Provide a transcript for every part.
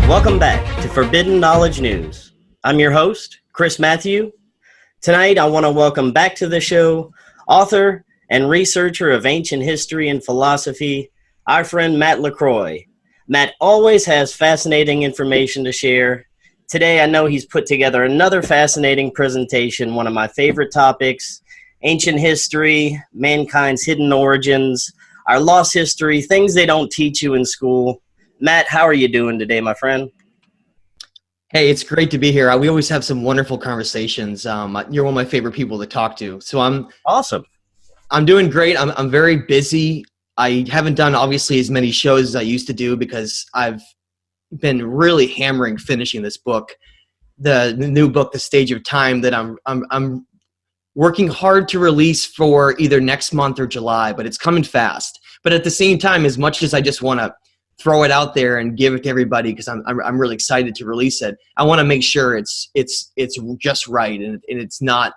Welcome back to Forbidden Knowledge News. I'm your host, Chris Matthew. Tonight, I want to welcome back to the show author and researcher of ancient history and philosophy, our friend Matt Lacroix. Matt always has fascinating information to share. Today, I know he's put together another fascinating presentation, one of my favorite topics, ancient history, mankind's hidden origins, our lost history, things they don't teach you in school. Matt, how are you doing today, my friend? Hey, it's great to be here. We always have some wonderful conversations. You're one of my favorite people to talk to. So I'm awesome. I'm doing great. I'm very busy. I haven't done obviously as many shows as I used to do because I've been really hammering finishing this book, the new book, The Stage of Time, that I'm working hard to release for either next month or July, but it's coming fast. But at the same time, as much as I just want to throw it out there and give it to everybody because I'm really excited to release it, I want to make sure it's just right and it's not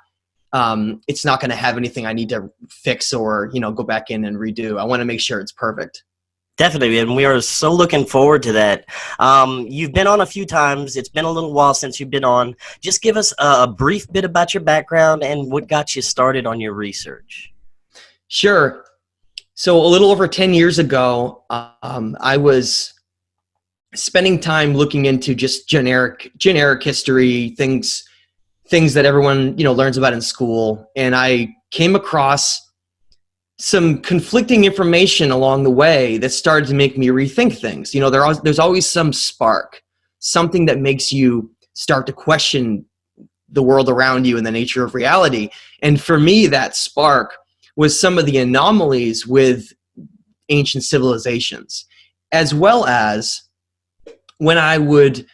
going to have anything I need to fix or go back in and redo. I want to make sure it's perfect. Definitely, and we are so looking forward to that. You've been on a few times. It's been a little while since you've been on. Just give us a brief bit about your background and what got you started on your research. Sure. So a little over 10 years ago, I was spending time looking into just generic history, things that everyone learns about in school, and I came across some conflicting information along the way that started to make me rethink things. There's always some spark, something that makes you start to question the world around you and the nature of reality. And for me, that spark was some of the anomalies with ancient civilizations, as well as when I would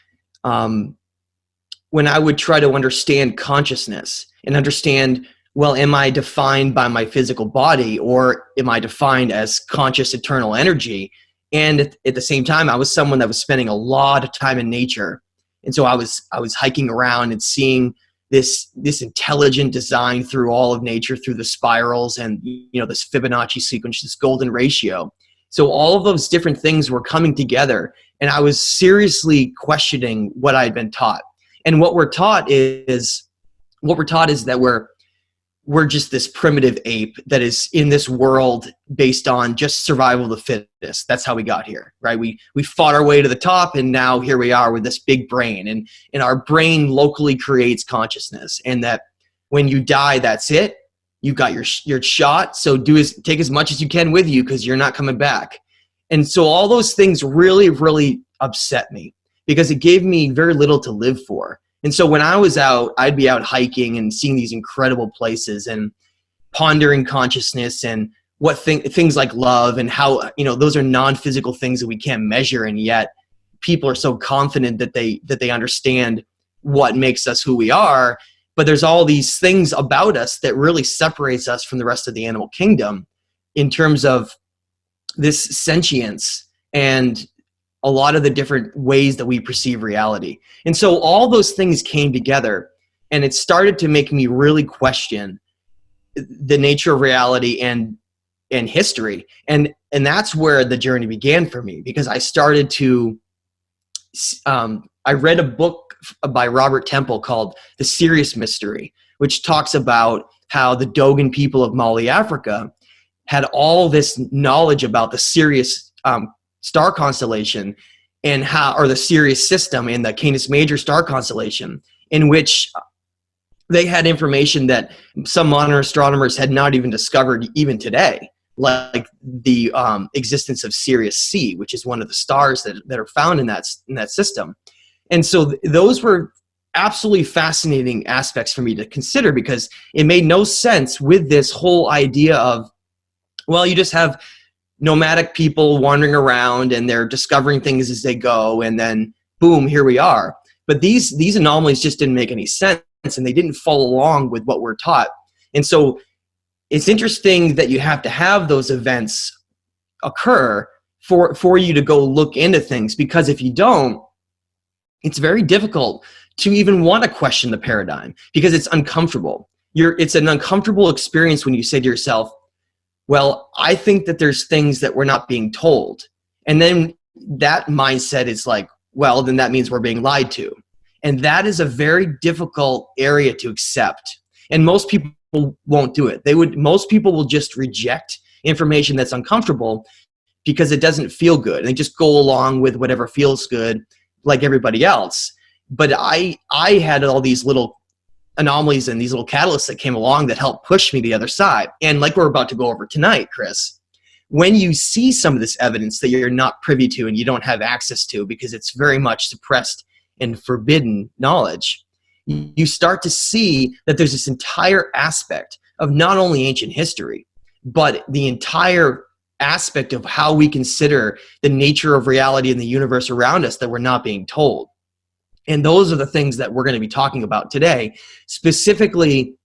try to understand consciousness and understand, well, am I defined by my physical body or am I defined as conscious eternal energy? And at the same time, I was someone that was spending a lot of time in nature. And so I was hiking around and seeing this intelligent design through all of nature, through the spirals and this Fibonacci sequence, this golden ratio. So all of those different things were coming together, and I was seriously questioning what I had been taught. And what we're taught is that we're just this primitive ape that is in this world based on just survival of the fittest. That's how we got here, right? We fought our way to the top, and now here we are with this big brain, and our brain locally creates consciousness, and that when you die, that's it. You got your shot, so take as much as you can with you because you're not coming back. And so all those things really, really upset me because it gave me very little to live for. And so when I was out, I'd be out hiking and seeing these incredible places and pondering consciousness and what things like love and how, those are non-physical things that we can't measure. And yet people are so confident that they understand what makes us who we are. But there's all these things about us that really separates us from the rest of the animal kingdom in terms of this sentience and a lot of the different ways that we perceive reality. And so all those things came together, and it started to make me really question the nature of reality and history. And that's where the journey began for me, because I started to, I read a book by Robert Temple called The Sirius Mystery, which talks about how the Dogon people of Mali, Africa, had all this knowledge about the Sirius star constellation and or the Sirius system in the Canis Major star constellation, in which they had information that some modern astronomers had not even discovered even today, like the existence of Sirius C, which is one of the stars that are found in that system. And so those were absolutely fascinating aspects for me to consider, because it made no sense with this whole idea of, well, you just have nomadic people wandering around and they're discovering things as they go, and then boom, here we are. But these anomalies just didn't make any sense, and they didn't follow along with what we're taught. And so it's interesting that you have to have those events occur for you to go look into things, because if you don't, it's very difficult to even want to question the paradigm, because it's uncomfortable. It's an uncomfortable experience when you say to yourself, well, I think that there's things that we're not being told. And then that mindset is like, well, then that means we're being lied to. And that is a very difficult area to accept. And most people won't do it. Most people will just reject information that's uncomfortable because it doesn't feel good. And they just go along with whatever feels good like everybody else. But I had all these little anomalies and these little catalysts that came along that helped push me to the other side. And like we're about to go over tonight, Chris, when you see some of this evidence that you're not privy to and you don't have access to because it's very much suppressed and forbidden knowledge, you start to see that there's this entire aspect of not only ancient history, but the entire aspect of how we consider the nature of reality in the universe around us that we're not being told. And those are the things that we're going to be talking about today, specifically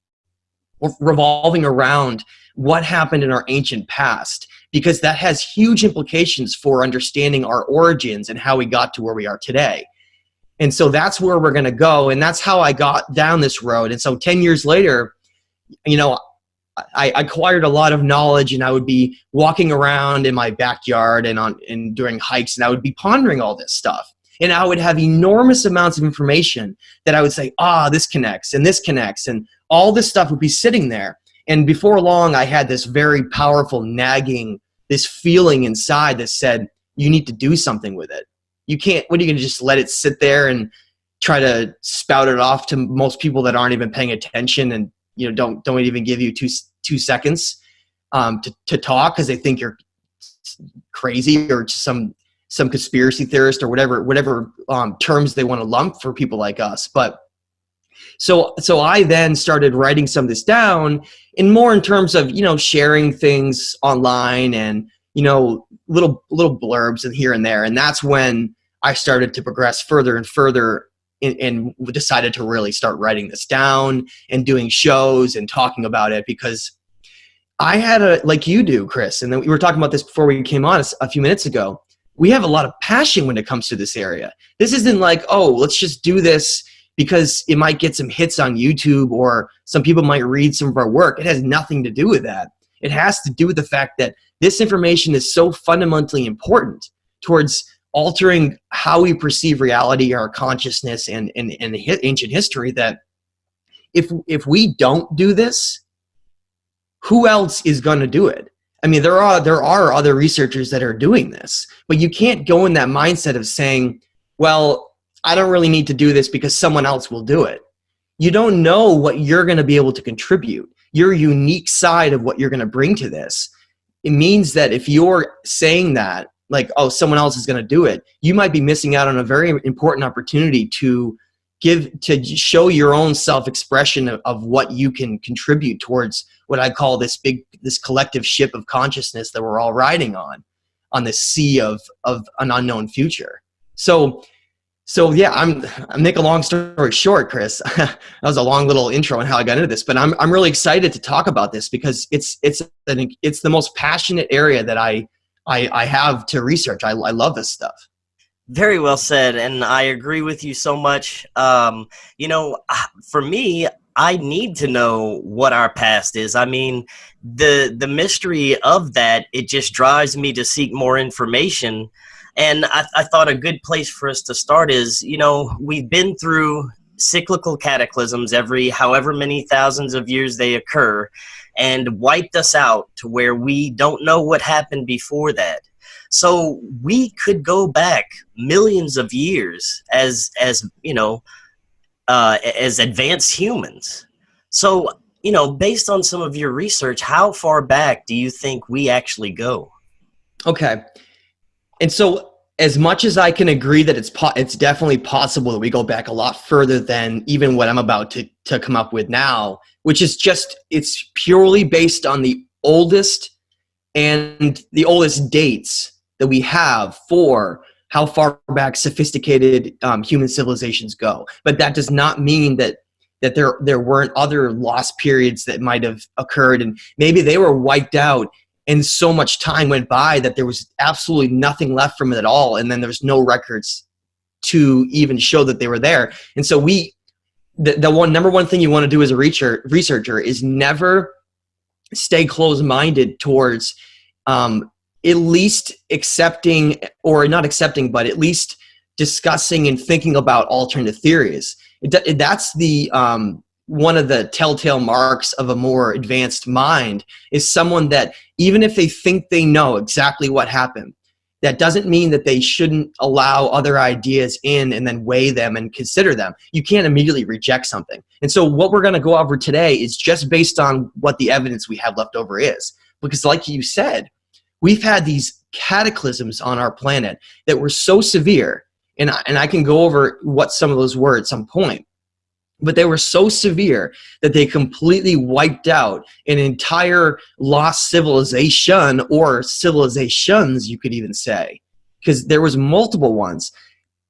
revolving around what happened in our ancient past, because that has huge implications for understanding our origins and how we got to where we are today. And so that's where we're going to go. And that's how I got down this road. And so 10 years later, I acquired a lot of knowledge, and I would be walking around in my backyard and during hikes, and I would be pondering all this stuff. And I would have enormous amounts of information that I would say, this connects, and all this stuff would be sitting there. And before long, I had this very powerful nagging, this feeling inside that said, you need to do something with it. You can't, what are you going to just let it sit there and try to spout it off to most people that aren't even paying attention and don't even give you two seconds to talk because they think you're crazy or some conspiracy theorist or whatever terms they want to lump for people like us. But so I then started writing some of this down in more in terms of sharing things online and little blurbs and here and there. And that's when I started to progress further and further and decided to really start writing this down and doing shows and talking about it, because I had like you do, Chris, and then we were talking about this before we came on a few minutes ago. We have a lot of passion when it comes to this area. This isn't like, let's just do this because it might get some hits on YouTube or some people might read some of our work. It has nothing to do with that. It has to do with the fact that this information is so fundamentally important towards altering how we perceive reality, our consciousness, and ancient history, that if we don't do this, who else is going to do it? I mean, there are other researchers that are doing this, but you can't go in that mindset of saying, well, I don't really need to do this because someone else will do it. You don't know what you're going to be able to contribute, your unique side of what you're going to bring to this. It means that if you're saying that, like, someone else is going to do it, you might be missing out on a very important opportunity to show your own self-expression of what you can contribute towards what I call this collective ship of consciousness that we're all riding on this sea of an unknown future. So yeah, I'm make a long story short, Chris. That was a long little intro on how I got into this, but I'm really excited to talk about this because it's the most passionate area that I have to research. I love this stuff. Very well said, and I agree with you so much. For me, I need to know what our past is. I mean, the mystery of that, it just drives me to seek more information. And I thought a good place for us to start is, we've been through cyclical cataclysms every however many thousands of years they occur, and wiped us out to where we don't know what happened before that. So we could go back millions of years as advanced humans. So, based on some of your research, how far back do you think we actually go? Okay. And so as much as I can agree that it's definitely possible that we go back a lot further than even what I'm about to come up with now, which is it's purely based on the oldest dates that we have for how far back sophisticated human civilizations go. But that does not mean that there weren't other lost periods that might have occurred, and maybe they were wiped out and so much time went by that there was absolutely nothing left from it at all, and then there's no records to even show that they were there. And so number one thing you want to do as a researcher is never stay closed-minded towards at least accepting, or not accepting, but at least discussing and thinking about alternate theories. That's the one of the telltale marks of a more advanced mind, is someone that even if they think they know exactly what happened, that doesn't mean that they shouldn't allow other ideas in and then weigh them and consider them. You can't immediately reject something. And so what we're going to go over today is just based on what the evidence we have left over is. Because like you said, we've had these cataclysms on our planet that were so severe, and I can go over what some of those were at some point, but they were so severe that they completely wiped out an entire lost civilization, or civilizations, you could even say, because there was multiple ones.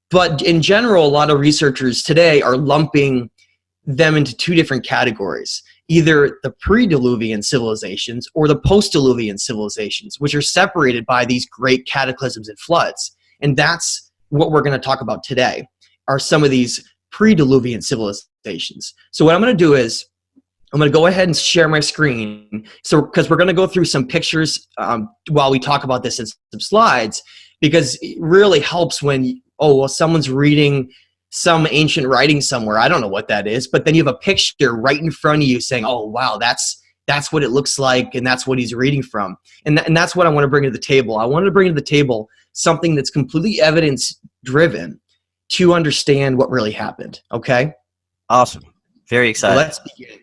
But in general, a lot of researchers today are lumping them into two different categories, either the pre-Diluvian civilizations or the post-Diluvian civilizations, which are separated by these great cataclysms and floods. And that's what we're going to talk about today, are some of these pre-Diluvian civilizations. So what I'm going to do is I'm going to go ahead and share my screen. So because we're going to go through some pictures while we talk about this in some slides, because it really helps when, oh, well, someone's reading some ancient writing somewhere. I don't know what that is, but then you have a picture right in front of you saying, oh, wow, that's what it looks like, and that's what he's reading from. And that's what I want to bring to the table. I want to bring to the table something that's completely evidence-driven to understand what really happened, okay? Awesome. Very excited. So let's begin.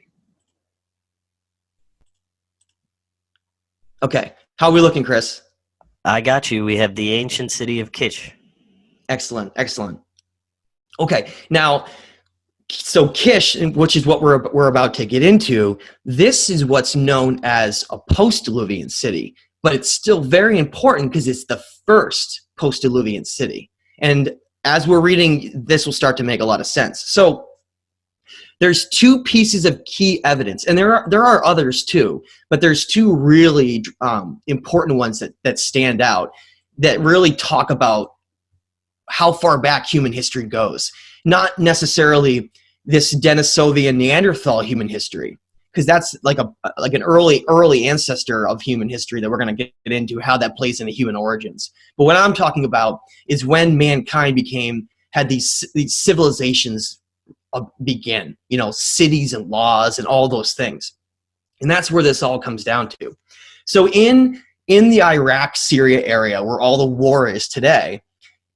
Okay, how are we looking, Chris? I got you. We have the ancient city of Kish. Excellent, excellent. Okay, now, so Kish, which is what we're about to get into, this is what's known as a post-Diluvian city, but it's still very important because it's the first post-Diluvian city. And as we're reading, this will start to make a lot of sense. So there's two pieces of key evidence, and there are others too, but there's two really important ones that stand out, that really talk about how far back human history goes. Not necessarily this Denisovian Neanderthal human history, because that's like an early ancestor of human history that we're going to get into, how that plays into human origins. But what I'm talking about is when mankind had these civilizations begin, you know, cities and laws and all those things. And that's where this all comes down to. So in the Iraq-Syria area, where all the war is today,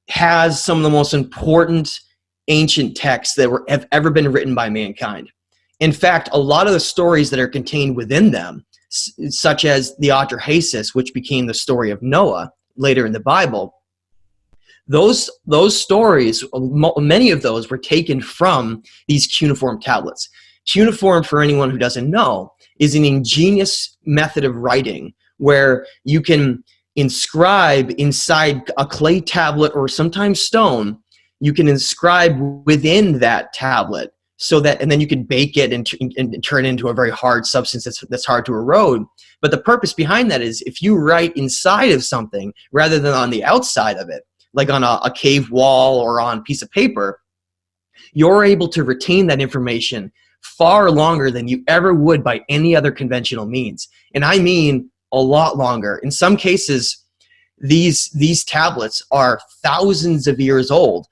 has some of the most important ancient texts that have ever been written by mankind. In fact, a lot of the stories that are contained within them, such as the Atrahasis, which became the story of Noah later in the Bible, those stories, many of those were taken from these cuneiform tablets. Cuneiform, for anyone who doesn't know, is an ingenious method of writing where you can inscribe inside a clay tablet or sometimes stone. You can inscribe within that tablet, and then you can bake it and turn it into a very hard substance that's hard to erode. But the purpose behind that is, if you write inside of something rather than on the outside of it, like on a cave wall or on a piece of paper, you're able to retain that information far longer than you ever would by any other conventional means. And I mean a lot longer. In some cases, these tablets are thousands of years old,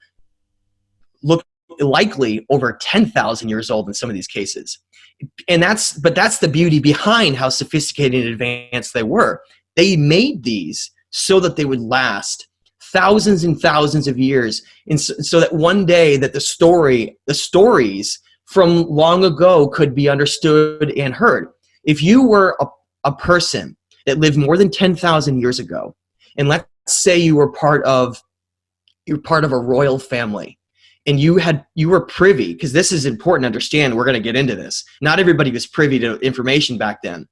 look likely over 10,000 years old in some of these cases. And that's the beauty behind how sophisticated and advanced they were. They made these so that they would last thousands and thousands of years, and so that one day that the stories from long ago could be understood and heard. If you were a person that lived more than 10,000 years ago, and let's say you were part of a royal family, and you were privy, because this is important to understand, we're going to get into this. Not everybody was privy to information back then,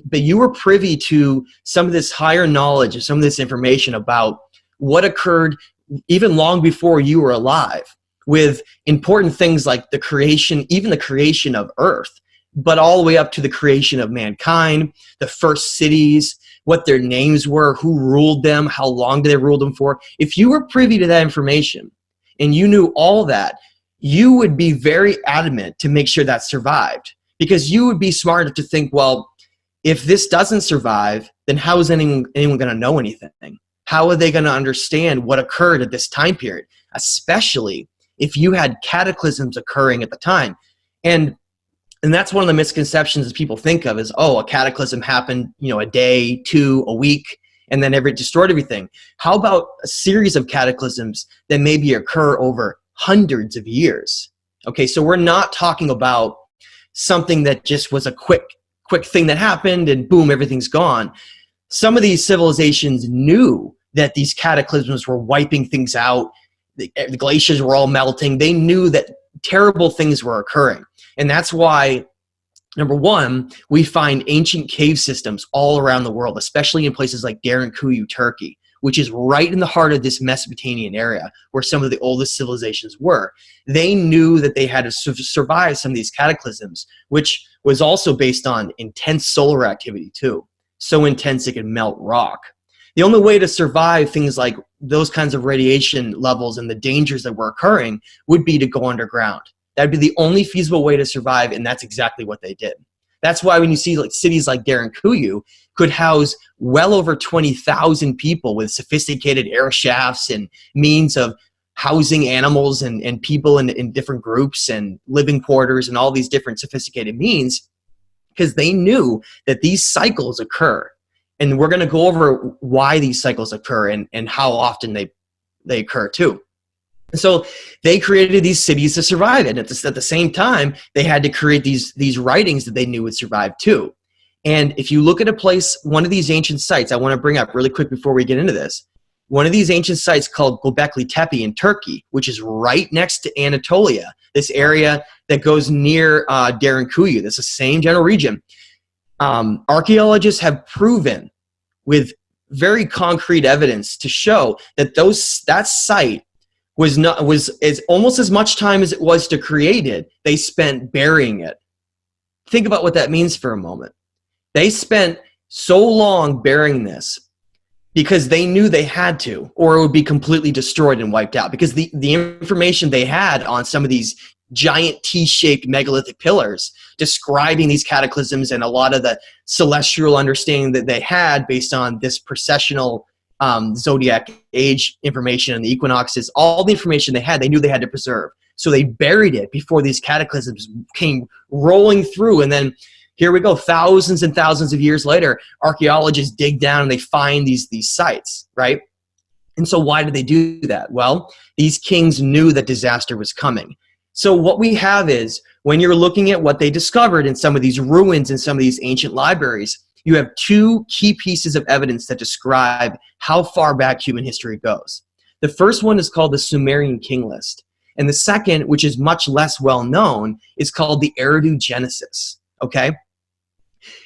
but you were privy to some of this higher knowledge and some of this information about what occurred even long before you were alive, with important things like the creation of Earth, but all the way up to the creation of mankind, the first cities, what their names were, who ruled them, how long they ruled them for. If you were privy to that information and you knew all that, you would be very adamant to make sure that survived, because you would be smart enough to think, well, if this doesn't survive, then how is anyone going to know anything? How are they going to understand what occurred at this time period? especially if you had cataclysms occurring at the time. And that's one of the misconceptions that people think of is, oh, a cataclysm happened, a day, 2, a week, and then it destroyed everything. How about a series of cataclysms that maybe occur over hundreds of years? Okay, so we're not talking about something that just was a quick thing that happened and boom, everything's gone. Some of these civilizations knew that these cataclysms were wiping things out. The glaciers were all melting. They knew that terrible things were occurring. And that's why, number one, we find ancient cave systems all around the world, especially in places like Derinkuyu, Turkey, which is right in the heart of this Mesopotamian area where some of the oldest civilizations were. They knew that they had to survive some of these cataclysms, which was also based on intense solar activity too. So intense it could melt rock. The only way to survive things like those kinds of radiation levels and the dangers that were occurring would be to go underground. That'd be the only feasible way to survive, and that's exactly what they did. That's why when you see cities like Derinkuyu could house well over 20,000 people with sophisticated air shafts and means of housing animals and people in different groups and living quarters and all these different sophisticated means, because they knew that these cycles occur. And we're going to go over why these cycles occur and how often they occur too. And so they created these cities to survive. And at the same time, they had to create these writings that they knew would survive too. And if you look at a place, one of these ancient sites, I want to bring up really quick before we get into this, one of these ancient sites called Göbekli Tepe in Turkey, which is right next to Anatolia, this area that goes near Derinkuyu. That's the same general region. Archaeologists have proven with very concrete evidence to show that that site was almost as much time as it was to create it, they spent burying it. Think about what that means for a moment. They spent so long burying this because they knew they had to, or it would be completely destroyed and wiped out, because the information they had on some of these giant T-shaped megalithic pillars describing these cataclysms and a lot of the celestial understanding that they had based on this processional zodiac age information and the equinoxes, all the information they knew they had to preserve. So they buried it before these cataclysms came rolling through. And then here we go, thousands and thousands of years later, archaeologists dig down and they find these sites, right? And so why did they do that? Well, these kings knew that disaster was coming. So what we have is, when you're looking at what they discovered in some of these ruins and some of these ancient libraries, you have 2 key pieces of evidence that describe how far back human history goes. The first one is called the Sumerian King List. And the second, which is much less well known, is called the Eridu Genesis, okay?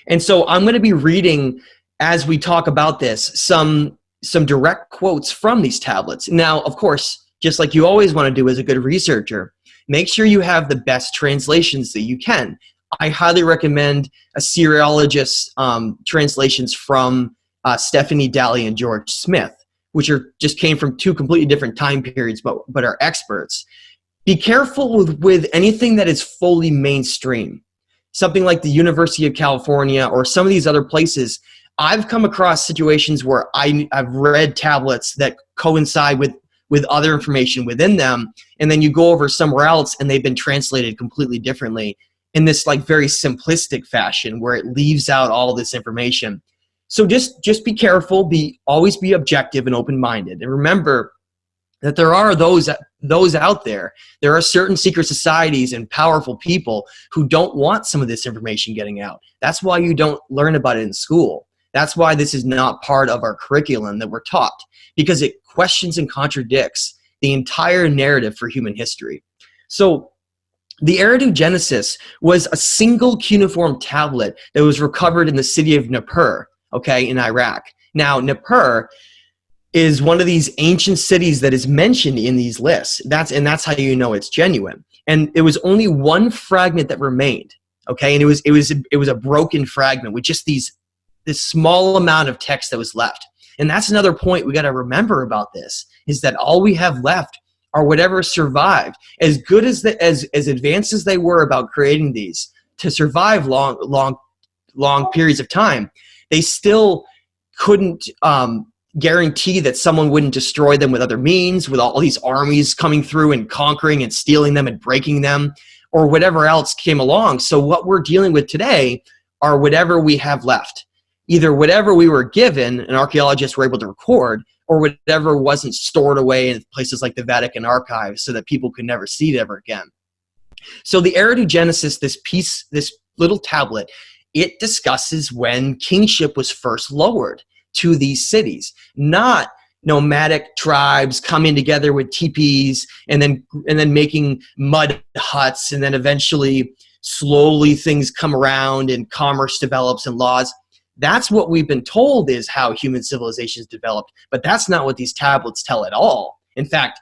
And so I'm going to be reading, as we talk about this, some direct quotes from these tablets. Now, of course, just like you always want to do as a good researcher, make sure you have the best translations that you can. I highly recommend Assyriologist translations from Stephanie Daly and George Smith, which just came from 2 completely different time periods, but are experts. Be careful with anything that is fully mainstream. Something like the University of California or some of these other places. I've come across situations where I've read tablets that coincide with other information within them, and then you go over somewhere else and they've been translated completely differently in this very simplistic fashion where it leaves out all this information. So just be careful, always be objective and open-minded, and remember that there are those out there. There are certain secret societies and powerful people who don't want some of this information getting out. That's why you don't learn about it in school. That's why this is not part of our curriculum that we're taught, because it questions and contradicts the entire narrative for human history. So the Eridu Genesis was a single cuneiform tablet that was recovered in the city of Nippur, okay, in Iraq. Now, Nippur is one of these ancient cities that is mentioned in these lists. That's how you know it's genuine. And it was only one fragment that remained, okay, and it was a broken fragment with just this small amount of text that was left. And that's another point we got to remember about this, is that all we have left are whatever survived. As good as advanced as they were about creating these to survive long periods of time, they still couldn't guarantee that someone wouldn't destroy them with other means, with all these armies coming through and conquering and stealing them and breaking them, or whatever else came along. So what we're dealing with today are whatever we have left. Either whatever we were given and archaeologists were able to record, or whatever wasn't stored away in places like the Vatican archives so that people could never see it ever again. So the Eridogenesis, this little tablet, it discusses when kingship was first lowered to these cities, not nomadic tribes coming together with teepees and then making mud huts, and then eventually slowly things come around and commerce develops and laws. That's what we've been told is how human civilizations developed, but that's not what these tablets tell at all. In fact,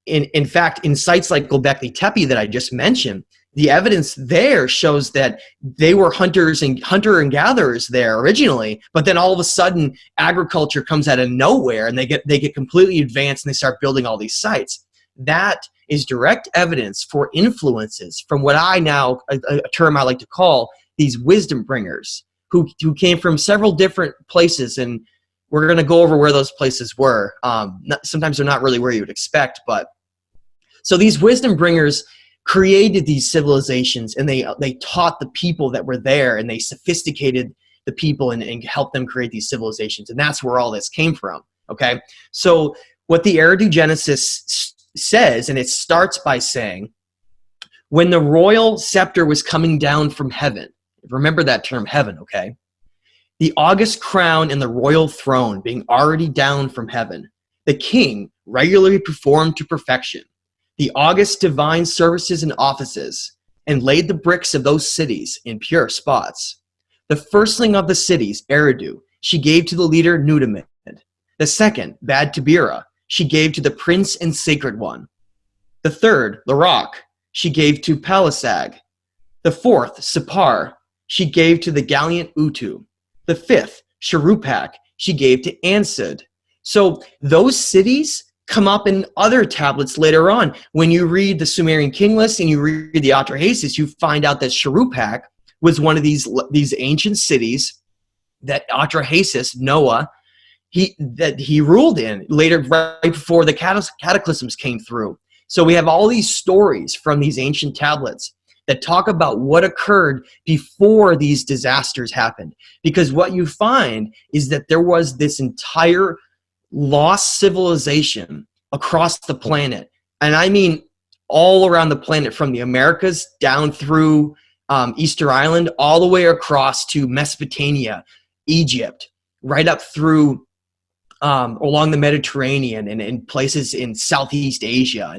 in sites like Göbekli Tepe that I just mentioned, the evidence there shows that they were hunter and gatherers there originally, but then all of a sudden agriculture comes out of nowhere and they get completely advanced and they start building all these sites. That is direct evidence for influences from what a term I like to call these wisdom bringers who came from several different places, and we're going to go over where those places were. Sometimes they're not really where you would expect, but so these wisdom bringers created these civilizations, and they taught the people that were there, and they sophisticated the people and helped them create these civilizations, and that's where all this came from. Okay, so what the Eridogenesis says, and it starts by saying, when the royal scepter was coming down from heaven, remember that term, heaven, okay? The august crown and the royal throne being already down from heaven, the king regularly performed to perfection the august divine services and offices, and laid the bricks of those cities in pure spots. The firstling of the cities, Eridu, she gave to the leader Nudimmud. The second, Bad Tabira, she gave to the prince and sacred one. The third, Lacroix, she gave to Palisag. The fourth, Sipar, she gave to the gallant Utu. The fifth, Sharupak, she gave to Ansud. So those cities come up in other tablets later on. When you read the Sumerian king list and you read the Atrahasis, you find out that Sharupak was one of these ancient cities that Atrahasis, Noah, he ruled in later, right before the cataclysms came through. So we have all these stories from these ancient tablets that talk about what occurred before these disasters happened. Because what you find is that there was this entire lost civilization across the planet. And I mean all around the planet, from the Americas down through Easter Island, all the way across to Mesopotamia, Egypt, right up through along the Mediterranean and in places in Southeast Asia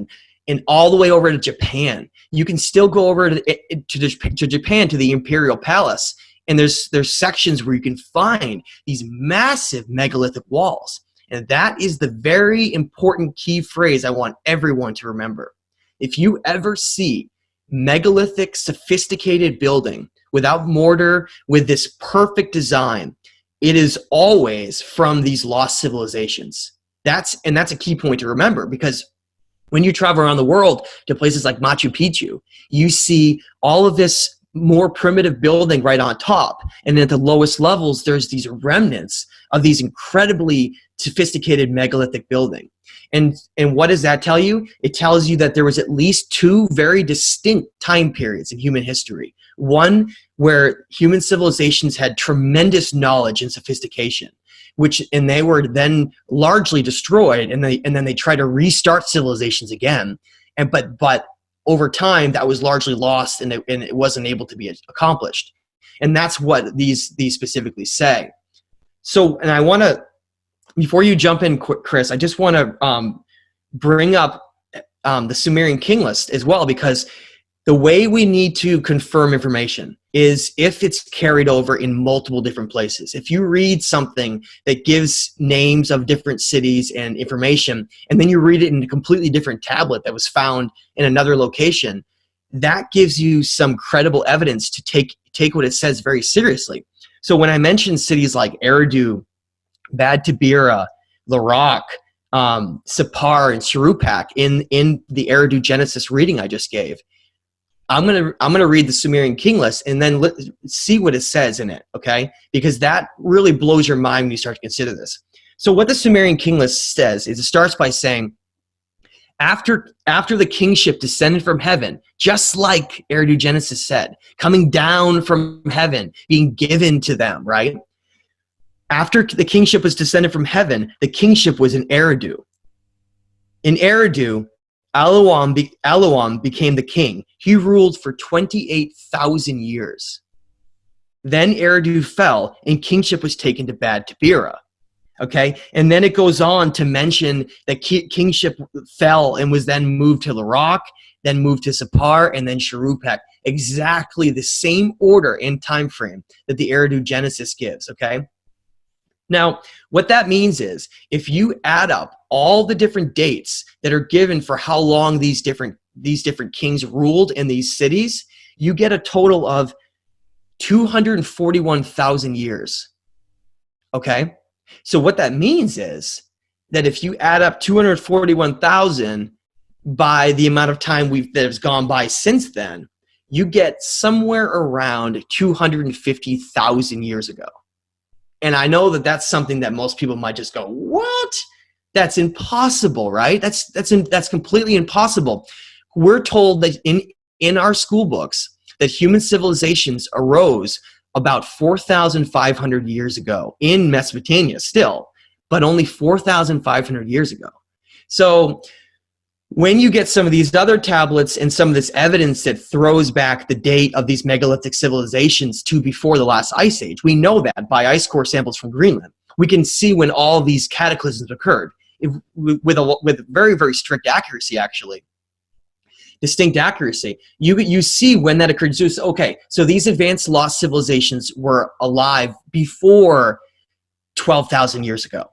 and all the way over to Japan. You can still go over to Japan, to the Imperial Palace, and there's sections where you can find these massive megalithic walls. And that is the very important key phrase I want everyone to remember. If you ever see megalithic, sophisticated building without mortar, with this perfect design, it is always from these lost civilizations. That's a key point to remember, because when you travel around the world to places like Machu Picchu, you see all of this more primitive building right on top. And at the lowest levels, there's these remnants of these incredibly sophisticated megalithic building. And what does that tell you? It tells you that there was at least two very distinct time periods in human history. One where human civilizations had tremendous knowledge and sophistication, and they were then largely destroyed, and then they tried to restart civilizations again. But over time, that was largely lost, and it wasn't able to be accomplished. And that's what these specifically say. So, and I want to, before you jump in, Chris, I just want to bring up the Sumerian king list as well, because the way we need to confirm information is if it's carried over in multiple different places. If you read something that gives names of different cities and information, and then you read it in a completely different tablet that was found in another location, that gives you some credible evidence to take what it says very seriously. So when I mentioned cities like Eridu, Bad Tabira, Lacroix, Sipar, and Sharupak in the Eridogenesis reading I just gave, I'm gonna read the Sumerian king list and then see what it says in it, okay? Because that really blows your mind when you start to consider this. So what the Sumerian king list says is it starts by saying, after the kingship descended from heaven, just like Eridu Genesis said, coming down from heaven, being given to them, right? After the kingship was descended from heaven, the kingship was in Eridu. In Eridu, Aloam became the king. He ruled for 28,000 years. Then Eridu fell, and kingship was taken to Bad Tabira. Okay, and then it goes on to mention that kingship fell and was then moved to Lacroix, then moved to Sapar, and then Shuruppak. Exactly the same order and time frame that the Eridu Genesis gives. Okay. Now, what that means is if you add up all the different dates that are given for how long these different kings ruled in these cities, you get a total of 241,000 years. Okay? So what that means is that if you add up 241,000 by the amount of time that has gone by since then, you get somewhere around 250,000 years ago. And I know that that's something that most people might just go, what? That's impossible, right? That's completely impossible. We're told that in our school books that human civilizations arose about 4,500 years ago in Mesopotamia still, but only 4,500 years ago. So when you get some of these other tablets and some of this evidence that throws back the date of these megalithic civilizations to before the last ice age, we know that by ice core samples from Greenland. We can see when all these cataclysms occurred with very, very strict accuracy, actually. Distinct accuracy. You see when that occurred. So, okay, so these advanced lost civilizations were alive before 12,000 years ago.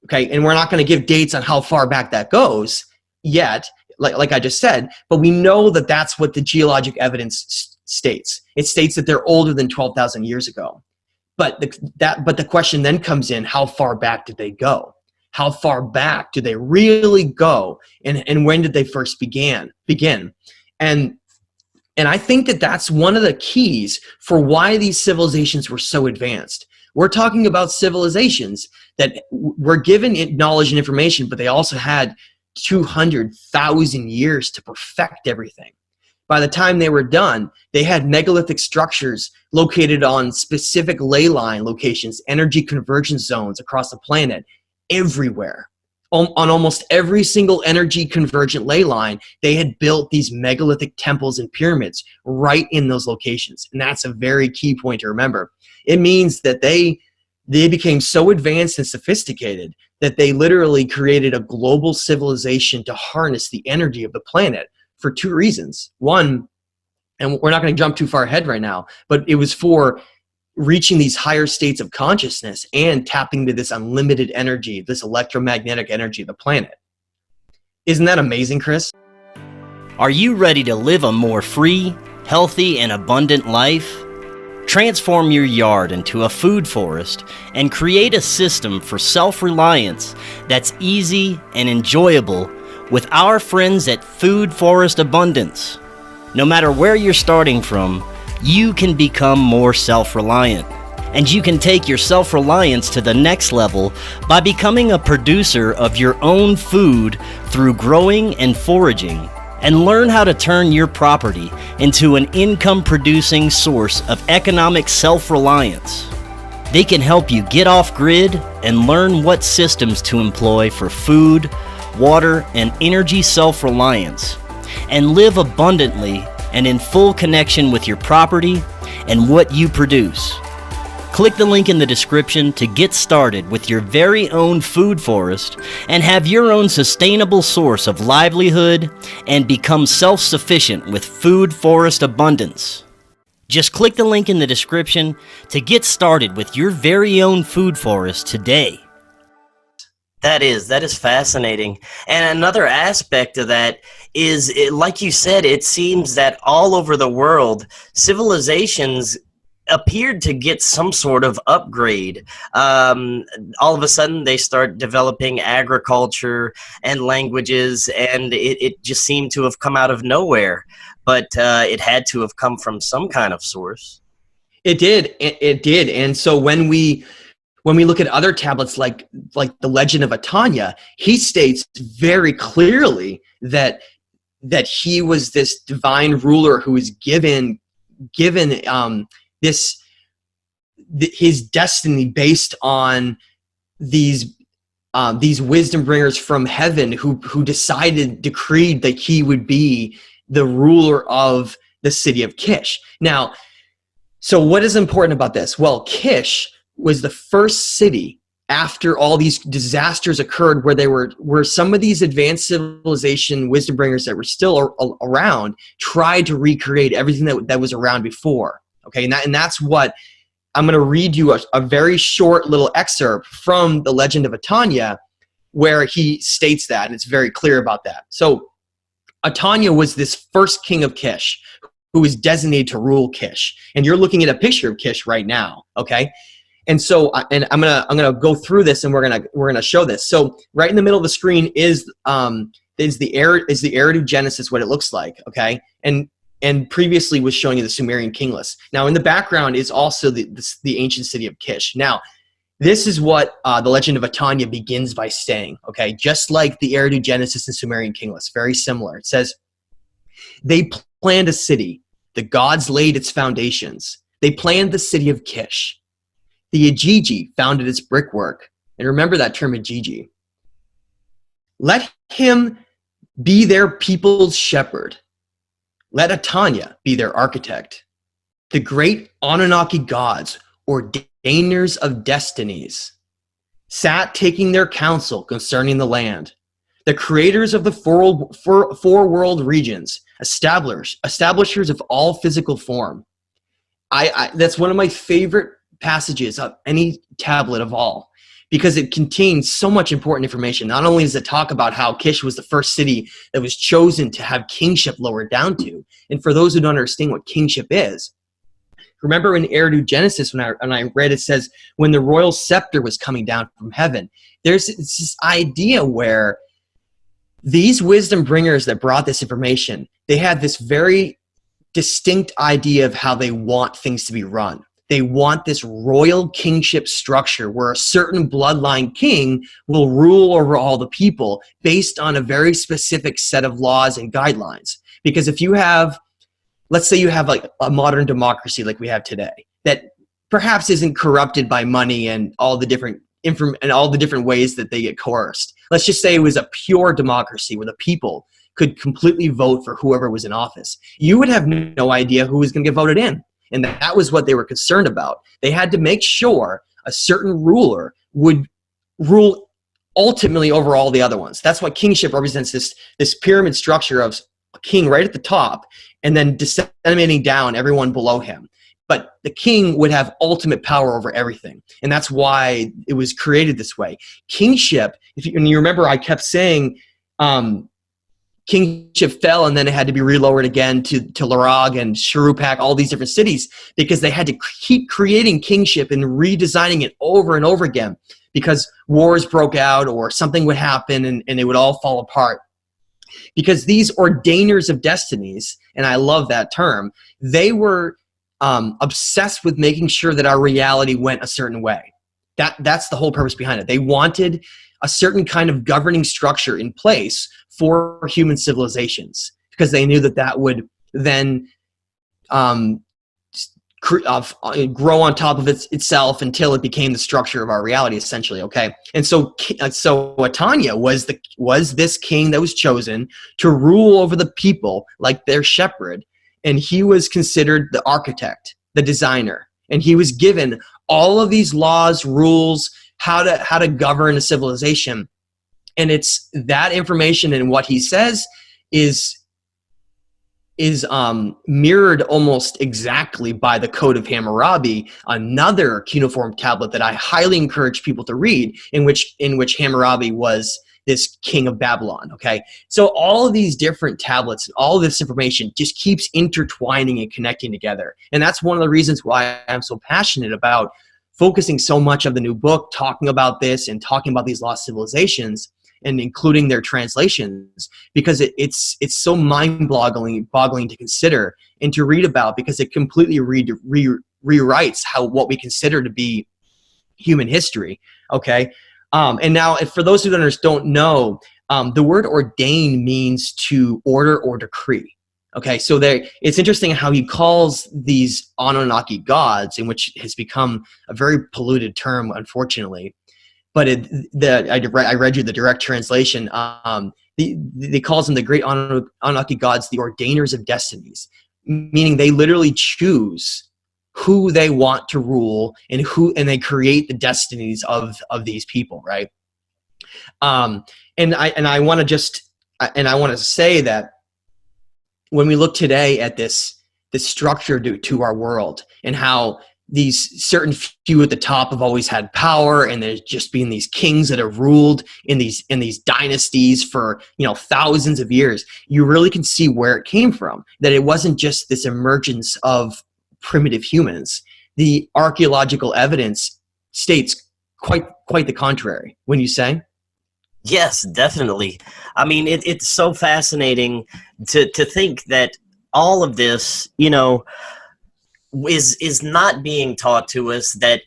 Okay, and we're not going to give dates on how far back that goes yet, like I just said, but we know that that's what the geologic evidence states. It states that they're older than 12,000 years ago. But the question then comes in, how far back did they go? How far back do they really go? And when did they first begin? And I think that that's one of the keys for why these civilizations were so advanced. We're talking about civilizations that were given knowledge and information, but they also had 200,000 years to perfect everything. By the time they were done, they had megalithic structures located on specific ley line locations, energy convergence zones across the planet, everywhere. On almost every single energy convergent ley line, they had built these megalithic temples and pyramids right in those locations. And that's a very key point to remember. It means that they became so advanced and sophisticated that they literally created a global civilization to harness the energy of the planet for two reasons. One, and we're not going to jump too far ahead right now, but it was for reaching these higher states of consciousness and tapping into this unlimited energy, this electromagnetic energy of the planet. Isn't that amazing, Chris? Are you ready to live a more free, healthy, and abundant life? Transform your yard into a food forest and create a system for self-reliance that's easy and enjoyable with our friends at Food Forest Abundance. No matter where you're starting from, you can become more self-reliant. And you can take your self-reliance to the next level by becoming a producer of your own food through growing and foraging. And learn how to turn your property into an income-producing source of economic self-reliance. They can help you get off grid and learn what systems to employ for food, water, and energy self-reliance, and live abundantly and in full connection with your property and what you produce. Click the link in the description to get started with your very own food forest and have your own sustainable source of livelihood and become self-sufficient with Food Forest Abundance. Just click the link in the description to get started with your very own food forest today. That is fascinating. And another aspect of that is, like you said, it seems that all over the world, civilizations appeared to get some sort of upgrade. All of a sudden, they start developing agriculture and languages, and it just seemed to have come out of nowhere. But it had to have come from some kind of source. It did. And so when we when we look at other tablets like the Legend of Atanya, he states very clearly that he was this divine ruler who was given his destiny based on these wisdom bringers from heaven who decreed that he would be the ruler of the city of Kish. Now, so what is important about this? Well, Kish was the first city after all these disasters occurred where some of these advanced civilization wisdom bringers that were still around tried to recreate everything that was around before. Okay, and that's what I'm going to read you a very short little excerpt from the Legend of Atanya where he states that, and it's very clear about that. So Atanya was this first king of Kish who was designated to rule Kish. And you're looking at a picture of Kish right now, okay? And so, and I'm gonna go through this, and we're gonna show this. So, right in the middle of the screen is the Eridu Genesis, what it looks like, okay? And previously was showing you the Sumerian king list. Now, in the background is also the ancient city of Kish. Now, this is what the Legend of Atanya begins by saying, okay? Just like the Eridu Genesis and Sumerian king list, very similar. It says, they planned a city. The gods laid its foundations. They planned the city of Kish. The Ajiji founded its brickwork. And remember that term, Ajiji. Let him be their people's shepherd. Let Atanya be their architect. The great Anunnaki gods, ordainers of destinies, sat taking their counsel concerning the land. The creators of the four world regions, establishers of all physical form. That's one of my favorite passages of any tablet of all, because it contains so much important information. Not only does it talk about how Kish was the first city that was chosen to have kingship lowered down to, and for those who don't understand what kingship is, remember in Eridu Genesis when I read it says when the royal scepter was coming down from heaven, it's this idea where these wisdom bringers that brought this information, they had this very distinct idea of how they want things to be run. They want this royal kingship structure where a certain bloodline king will rule over all the people based on a very specific set of laws and guidelines. Because if you have, let's say you have like a modern democracy like we have today that perhaps isn't corrupted by money and all the different ways that they get coerced. Let's just say it was a pure democracy where the people could completely vote for whoever was in office. You would have no idea who was going to get voted in. And that was what they were concerned about. They had to make sure a certain ruler would rule ultimately over all the other ones. That's why kingship represents this pyramid structure of a king right at the top and then disseminating down everyone below him. But the king would have ultimate power over everything. And that's why it was created this way. Kingship, and you remember I kept saying kingship fell and then it had to be relowered again to Larag and Sharupak, all these different cities, because they had to keep creating kingship and redesigning it over and over again because wars broke out or something would happen and it would all fall apart. Because these ordainers of destinies, and I love that term, they were obsessed with making sure that our reality went a certain way. That's the whole purpose behind it. They wanted a certain kind of governing structure in place for human civilizations because they knew that would then grow on top of itself until it became the structure of our reality, essentially. Okay, and so Atanya was this king that was chosen to rule over the people like their shepherd, and he was considered the architect, the designer, and he was given all of these laws, rules, how to govern a civilization. And it's that information and what he says is mirrored almost exactly by the Code of Hammurabi, another cuneiform tablet that I highly encourage people to read, in which Hammurabi was this king of Babylon. Okay, so all of these different tablets and all of this information just keeps intertwining and connecting together, and that's one of the reasons why I'm so passionate about focusing so much of the new book, talking about this and talking about these lost civilizations and including their translations, because it's so mind-boggling to consider and to read about, because it completely rewrites what we consider to be human history. Okay. And now, for those who don't know, the word ordain means to order or decree. Okay, so it's interesting how he calls these Anunnaki gods, in which has become a very polluted term, unfortunately. But I read you the direct translation. They calls them the great Anunnaki gods, the Ordainers of Destinies, meaning they literally choose who they want to rule and they create the destinies of these people, right? And I want to say that when we look today at this structure to our world, and how these certain few at the top have always had power, and there's just been these kings that have ruled in these dynasties for thousands of years, you really can see where it came from. That it wasn't just this emergence of primitive humans. The archaeological evidence states quite the contrary. Wouldn't you say? Yes, definitely. I mean, it's so fascinating to think that all of this, is not being taught to us, that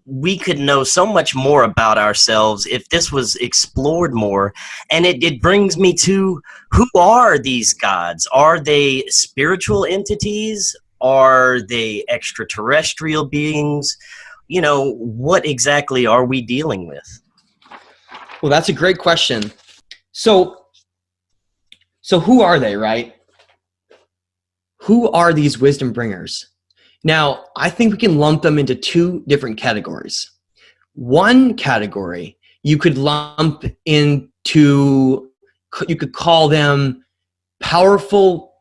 we could know so much more about ourselves if this was explored more. And it brings me to, who are these gods? Are they spiritual entities? Are they extraterrestrial beings? What exactly are we dealing with? Well, that's a great question. So who are they, right? Who are these wisdom bringers? Now, I think we can lump them into two different categories. One category you could lump into, you could call them powerful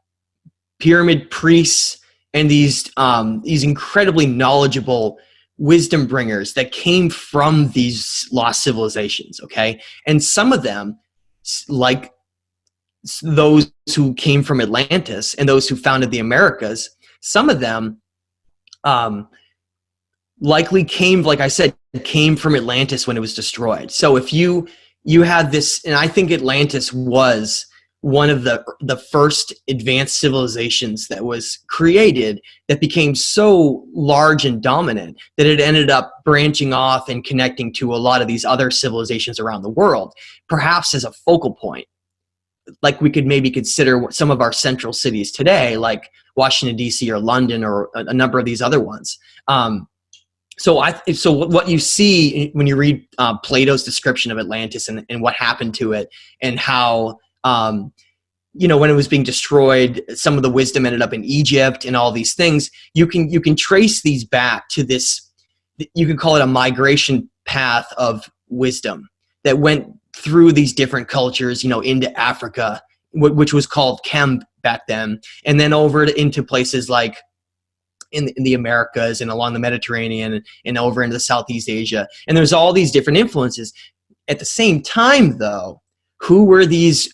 pyramid priests and these incredibly knowledgeable wisdom bringers that came from these lost civilizations, okay? And some of them, like those who came from Atlantis and those who founded the Americas, some of them likely came, like I said, came from Atlantis when it was destroyed. So if you had this, and I think Atlantis was one of the first advanced civilizations that was created, that became so large and dominant that it ended up branching off and connecting to a lot of these other civilizations around the world, perhaps as a focal point. Like we could maybe consider some of our central cities today, like Washington, D.C. or London, or a number of these other ones. So what you see when you read Plato's description of Atlantis and what happened to it, and how when it was being destroyed, some of the wisdom ended up in Egypt and all these things, you can trace these back to this, you could call it a migration path of wisdom that went through these different cultures, into Africa, which was called Hemp back then, and then over into places like in the Americas and along the Mediterranean and over into the Southeast Asia. And there's all these different influences. At the same time, though, who were these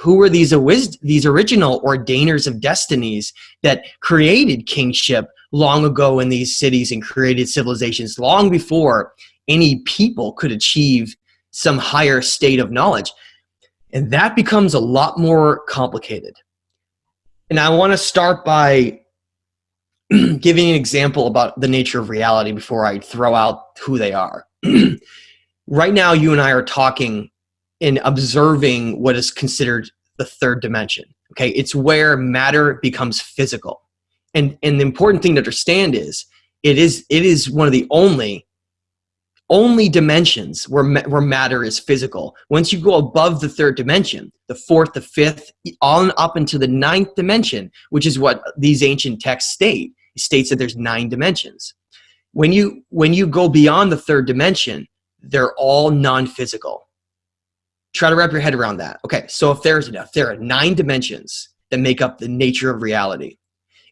original Ordainers of Destinies that created kingship long ago in these cities and created civilizations long before any people could achieve some higher state of knowledge? And that becomes a lot more complicated. And I want to start by giving an example about the nature of reality before I throw out who they are. Right now, you and I are talking and observing what is considered the third dimension. Okay, it's where matter becomes physical. And the important thing to understand is it is one of the only dimensions where matter is physical. Once you go above the third dimension, the fourth, the fifth, on up into the ninth dimension, which is what these ancient texts states that there's 9 dimensions. When you go beyond the third dimension, they're all non-physical. Try to wrap your head around that. Okay, so if there are 9 dimensions that make up the nature of reality,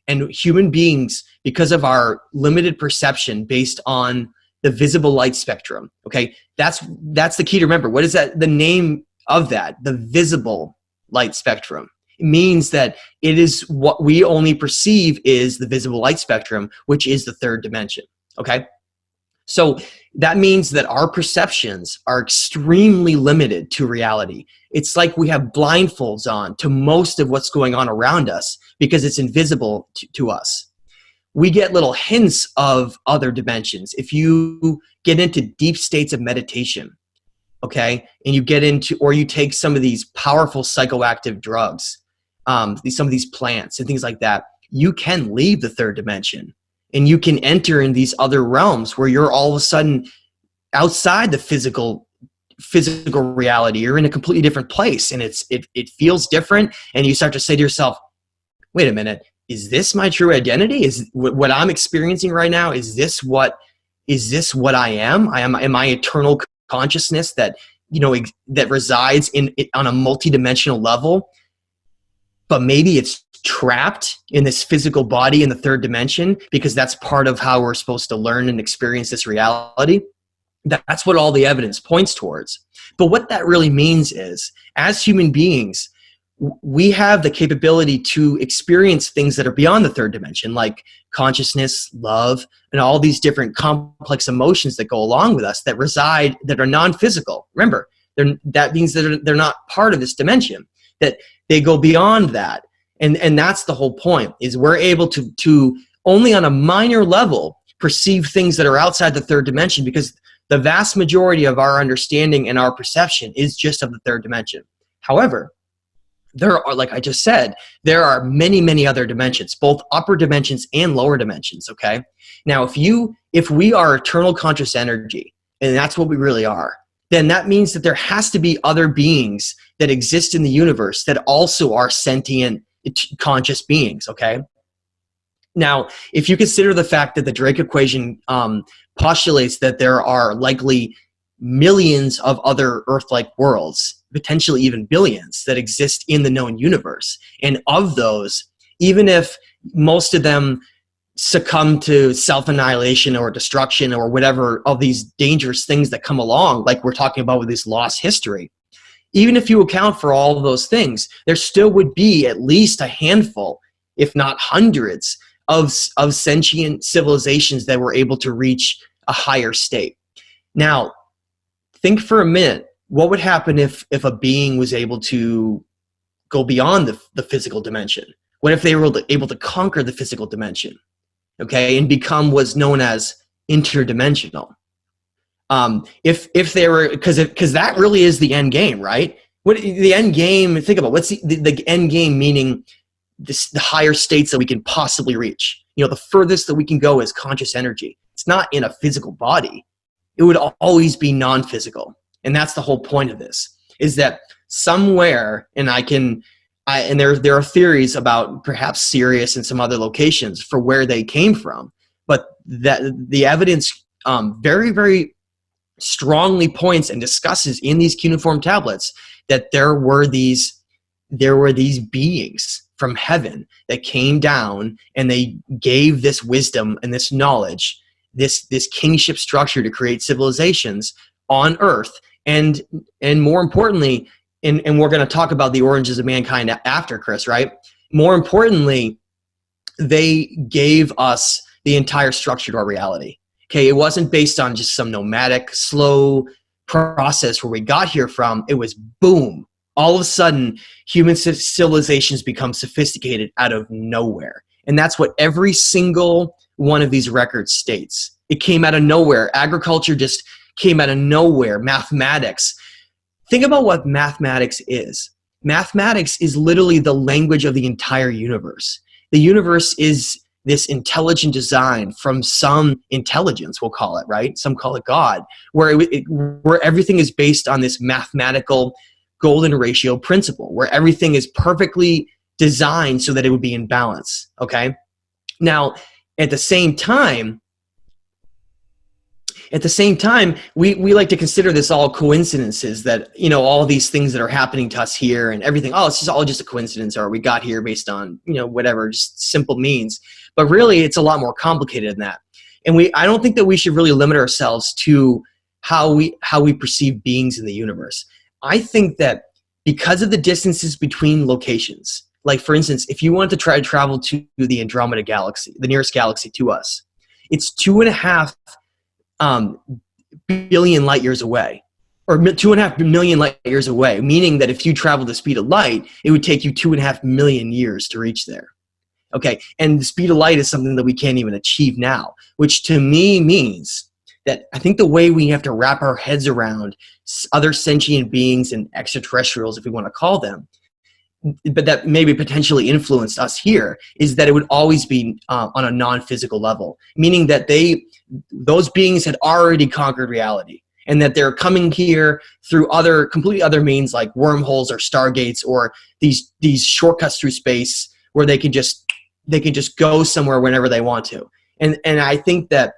and human beings, because of our limited perception based on the visible light spectrum, okay, that's the key to remember. What is that? The name of that, the visible light spectrum. It means that it is what we only perceive is the visible light spectrum, which is the third dimension, okay? So that means that our perceptions are extremely limited to reality. It's like we have blindfolds on to most of what's going on around us because it's invisible to us. we get little hints of other dimensions. If you get into deep states of meditation, okay, and you get into, or you take some of these powerful psychoactive drugs, some of these plants and things like that, you can leave the third dimension and you can enter in these other realms where you're all of a sudden outside the physical reality. You're in a completely different place, and it feels different, and you start to say to yourself, wait a minute, is this my true identity? Is what I'm experiencing right now, is this what I am? Am I eternal consciousness that, you know, that resides on a multidimensional level, but maybe it's trapped in this physical body in the third dimension, because that's part of how we're supposed to learn and experience this reality? That's what all the evidence points towards. But what that really means is, as human beings, we have the capability to experience things that are beyond the third dimension, like consciousness, love, and all these different complex emotions that go along with us that reside, that are non-physical. Remember, that means that they're not part of this dimension, that they go beyond that. And that's the whole point, is we're able to only on a minor level perceive things that are outside the third dimension, because the vast majority of our understanding and our perception is just of the third dimension. However, there are, like I just said, there are many, many other dimensions, both upper dimensions and lower dimensions, okay? Now, if we are eternal conscious energy, and that's what we really are, then that means that there has to be other beings that exist in the universe that also are sentient, conscious beings, okay? Now, if you consider the fact that the Drake equation postulates that there are likely millions of other Earth-like worlds, potentially even billions, that exist in the known universe. And of those, even if most of them succumb to self-annihilation or destruction or whatever of these dangerous things that come along, like we're talking about with this lost history, even if you account for all of those things, there still would be at least a handful, if not hundreds, of sentient civilizations that were able to reach a higher state. Now, think for a minute, what would happen if a being was able to go beyond the physical dimension? What if they were able to conquer the physical dimension, okay, and become what's known as interdimensional? If they were, because that really is the end game, right? What the end game? Think about what's the end game, meaning the higher states that we can possibly reach. You know, the furthest that we can go is conscious energy. It's not in a physical body. It would always be non-physical. And that's the whole point of this, is that somewhere, and there are theories about perhaps Sirius and some other locations for where they came from, but that the evidence very, very strongly points and discusses in these cuneiform tablets that there were these beings from heaven that came down, and they gave this wisdom and this knowledge, this kingship structure to create civilizations on Earth. And more importantly, and we're going to talk about the origins of mankind after, Chris, right? More importantly, they gave us the entire structure to our reality. Okay, it wasn't based on just some nomadic, slow process where we got here from. It was boom. All of a sudden, human civilizations become sophisticated out of nowhere. And that's what every single one of these records states. It came out of nowhere. Agriculture just came out of nowhere. Mathematics. Think about what mathematics is. Mathematics is literally the language of the entire universe. The universe is this intelligent design from some intelligence, we'll call it, right? Some call it God, where everything is based on this mathematical golden ratio principle, where everything is perfectly designed so that it would be in balance, okay? Now, at the same time, we like to consider this all coincidences, that, you know, all these things that are happening to us here and everything, oh, it's just all just a coincidence, or we got here based on, you know, whatever, just simple means. But really, it's a lot more complicated than that. And I don't think that we should really limit ourselves to how we perceive beings in the universe. I think that because of the distances between locations, like for instance, if you want to try to travel to the Andromeda galaxy, the nearest galaxy to us, it's 2.5 billion light years away, or 2.5 million light years away, meaning that if you travel the speed of light, it would take you 2.5 million years to reach there. Okay, and the speed of light is something that we can't even achieve now, which to me means that I think the way we have to wrap our heads around other sentient beings and extraterrestrials, if we want to call them, but that maybe potentially influenced us here, is that it would always be on a non-physical level, meaning that those beings had already conquered reality, and that they're coming here through completely other means like wormholes or stargates or these shortcuts through space where they can just go somewhere whenever they want to. And I think that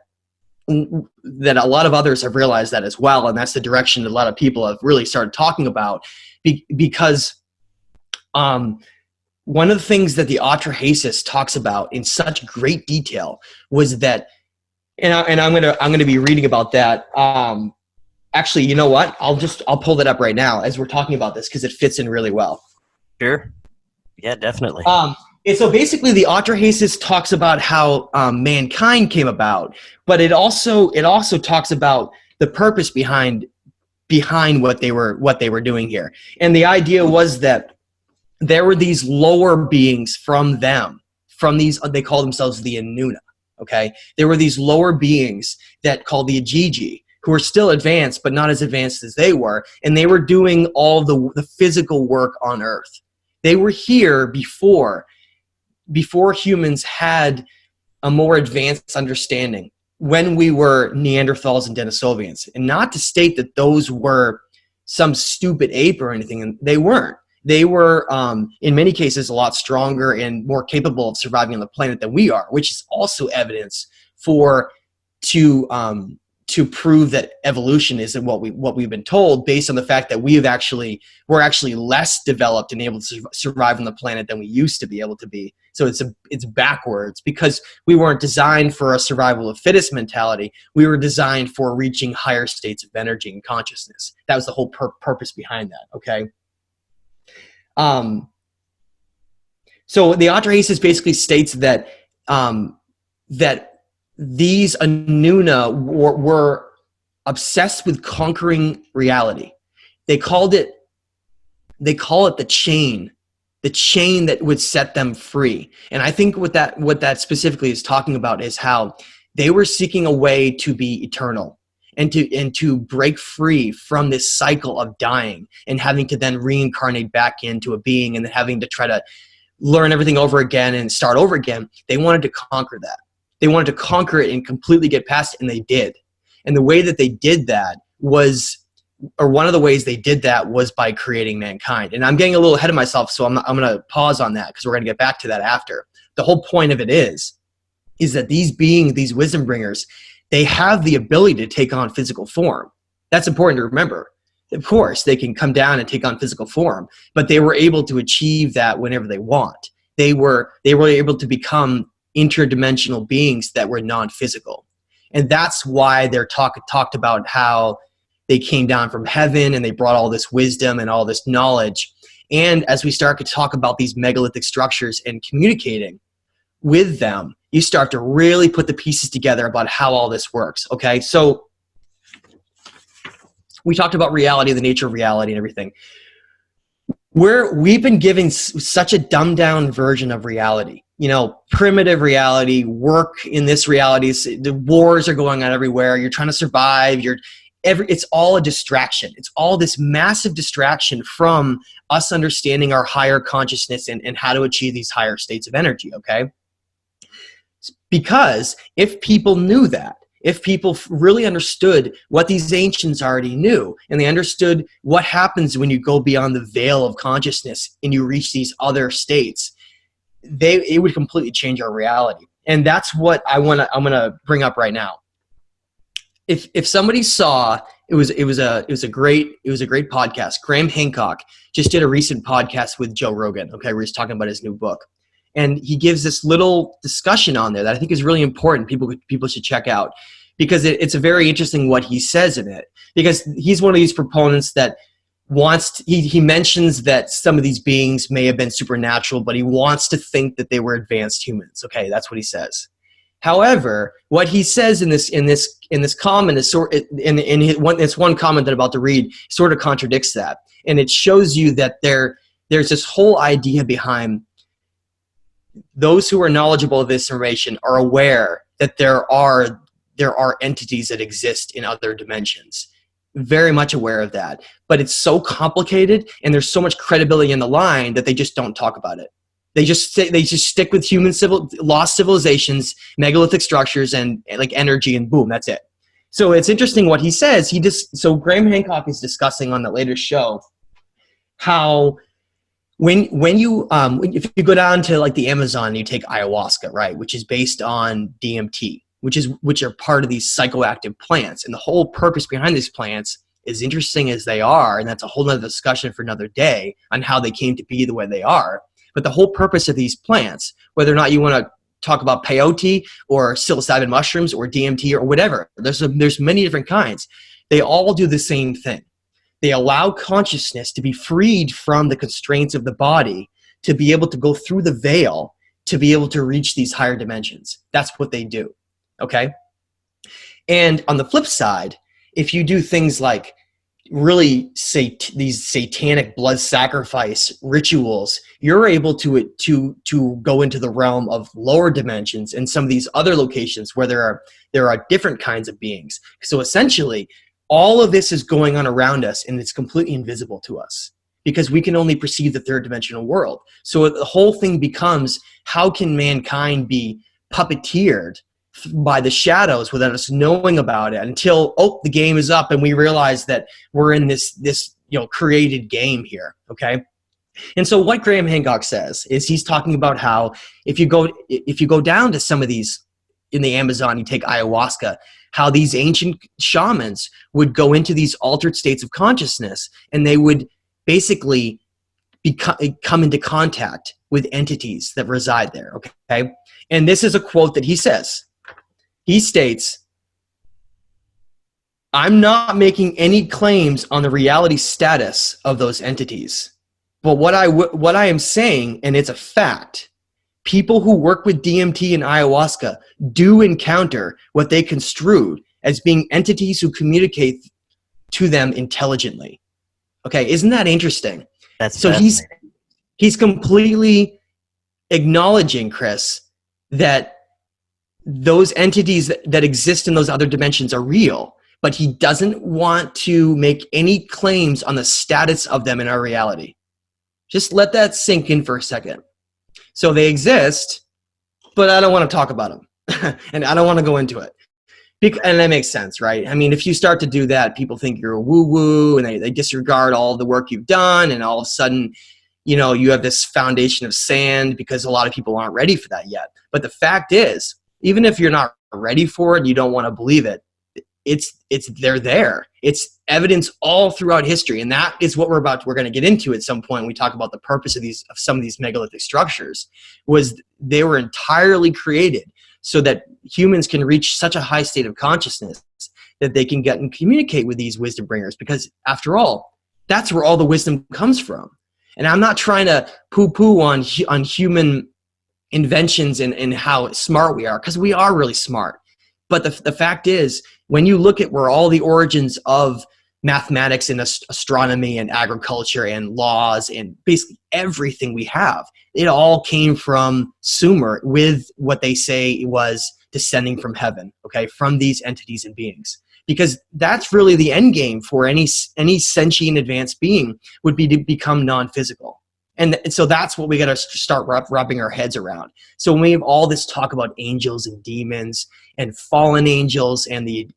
a lot of others have realized that as well, and that's the direction that a lot of people have really started talking about, because one of the things that the Atrahasis talks about in such great detail was that, and I'm gonna be reading about that. Actually, you know what? I'll pull that up right now as we're talking about this because it fits in really well. Sure. Yeah, definitely. And so basically the Atrahasis talks about how mankind came about, but it also talks about the purpose behind what they were doing here. And the idea was that there were these lower beings from these, they call themselves the Inuna, okay? There were these lower beings that called the Ajiji, who were still advanced, but not as advanced as they were, and they were doing all the physical work on Earth. They were here before humans had a more advanced understanding, when we were Neanderthals and Denisovians. And not to state that those were some stupid ape or anything, and they weren't. They were, in many cases, a lot stronger and more capable of surviving on the planet than we are, which is also evidence to prove that evolution isn't what we've been told, based on the fact that we're actually less developed and able to survive on the planet than we used to be able to be. So it's backwards, because we weren't designed for a survival of fittest mentality. We were designed for reaching higher states of energy and consciousness. That was the whole purpose behind that. Okay. So the Atrahasis basically states that that these Inuna were obsessed with conquering reality. They call it the chain that would set them free. And I think what that specifically is talking about is how they were seeking a way to be eternal and to break free from this cycle of dying and having to then reincarnate back into a being and then having to try to learn everything over again and start over again. They wanted to conquer that. They wanted to conquer it and completely get past it, and they did. And the way that they did that was, or one of the ways they did that was by creating mankind. And I'm getting a little ahead of myself, so I'm going to pause on that because we're going to get back to that after. The whole point of it is that these beings, these wisdom bringers, they have the ability to take on physical form. That's important to remember. Of course, they can come down and take on physical form, but they were able to achieve that whenever they want. They were able to become interdimensional beings that were non-physical. And that's why they're talked about how they came down from heaven and they brought all this wisdom and all this knowledge. And as we start to talk about these megalithic structures and communicating with them, you start to really put the pieces together about how all this works. Okay, so we talked about reality, the nature of reality and everything. We've been given such a dumbed down version of reality. You know, primitive reality, work in this reality. The wars are going on everywhere. You're trying to survive. It's all a distraction. It's all this massive distraction from us understanding our higher consciousness and how to achieve these higher states of energy, okay? Because if people knew that, if people really understood what these ancients already knew, and they understood what happens when you go beyond the veil of consciousness and you reach these other states, it would completely change our reality. And that's what I'm gonna bring up right now. If somebody saw, it was a great podcast. Graham Hancock just did a recent podcast with Joe Rogan, okay, where he's talking about his new book. And he gives this little discussion on there that I think is really important. People should check out, because it's a very interesting what he says in it. Because he's one of these proponents that he mentions that some of these beings may have been supernatural, but he wants to think that they were advanced humans. Okay, that's what he says. However, what he says in this comment is it's one comment that I'm about to read sort of contradicts that, and it shows you that there's this whole idea behind those who are knowledgeable of this information are aware that there are entities that exist in other dimensions. Very much aware of that. But it's so complicated and there's so much credibility in the line that they just don't talk about it. They just stick with lost civilizations, megalithic structures, and like energy, and boom, that's it. So it's interesting what he says. So Graham Hancock is discussing on the latest show how if you go down to like the Amazon and you take ayahuasca, right, which is based on DMT, which are part of these psychoactive plants, and the whole purpose behind these plants, as interesting as they are, and that's a whole nother discussion for another day on how they came to be the way they are. But the whole purpose of these plants, whether or not you want to talk about peyote or psilocybin mushrooms or DMT or whatever, there's many different kinds. They all do the same thing. They allow consciousness to be freed from the constraints of the body, to be able to go through the veil, to be able to reach these higher dimensions. That's what they do, okay? And on the flip side, if you do things like really these satanic blood sacrifice rituals, you're able to go into the realm of lower dimensions and some of these other locations where there are different kinds of beings. So essentially, all of this is going on around us, and it's completely invisible to us because we can only perceive the third dimensional world. So the whole thing becomes, how can mankind be puppeteered by the shadows without us knowing about it until, the game is up and we realize that we're in this created game here, okay? And so what Graham Hancock says is, he's talking about how if you go down to some of these in the Amazon, you take ayahuasca, how these ancient shamans would go into these altered states of consciousness, and they would basically come into contact with entities that reside there, okay? And this is a quote that he says. He states, "I'm not making any claims on the reality status of those entities, but what I am saying, and it's a fact, people who work with DMT and ayahuasca do encounter what they construed as being entities who communicate to them intelligently." Okay, isn't that interesting? That's so he's completely acknowledging, Chris, that those entities that exist in those other dimensions are real, but he doesn't want to make any claims on the status of them in our reality. Just let that sink in for a second. So they exist, but I don't want to talk about them. And I don't want to go into it. And that makes sense, right? I mean, if you start to do that, people think you're a woo-woo, and they disregard all the work you've done, and all of a sudden, you have this foundation of sand, because a lot of people aren't ready for that yet. But the fact is, even if you're not ready for it and you don't want to believe it, they're there. It's evidence all throughout history, and that is what we're going to get into at some point when we talk about the purpose of some of these megalithic structures. Was they were entirely created so that humans can reach such a high state of consciousness that they can get and communicate with these wisdom bringers, because after all, that's where all the wisdom comes from. And I'm not trying to poo-poo on human inventions and how smart we are, because we are really smart. But the fact is, when you look at where all the origins of mathematics and astronomy and agriculture and laws and basically everything we have, it all came from Sumer, with what they say was descending from heaven, okay, from these entities and beings. Because that's really the end game for any sentient advanced being, would be to become non-physical. And so that's what we got to start wrapping our heads around. So when we have all this talk about angels and demons and fallen angels and the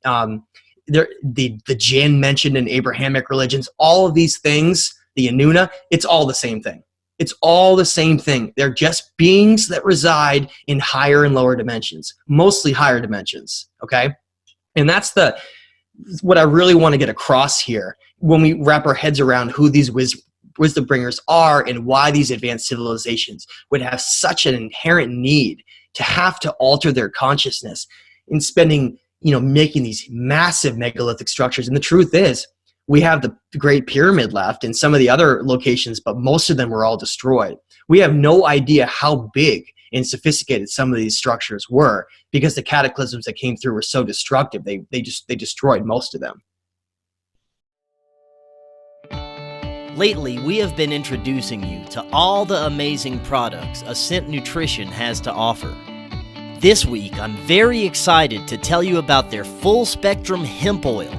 jinn mentioned in Abrahamic religions, all of these things, the Anuna, it's all the same thing. It's all the same thing. They're just beings that reside in higher and lower dimensions, mostly higher dimensions, okay? And that's what I really want to get across here when we wrap our heads around who these wisdom bringers are and why these advanced civilizations would have such an inherent need to have to alter their consciousness in spending, making these massive megalithic structures. And the truth is, we have the Great Pyramid left and some of the other locations, but most of them were all destroyed. We have no idea how big and sophisticated some of these structures were, because the cataclysms that came through were so destructive. They destroyed most of them. Lately, we have been introducing you to all the amazing products Ascent Nutrition has to offer. This week, I'm very excited to tell you about their full-spectrum hemp oil.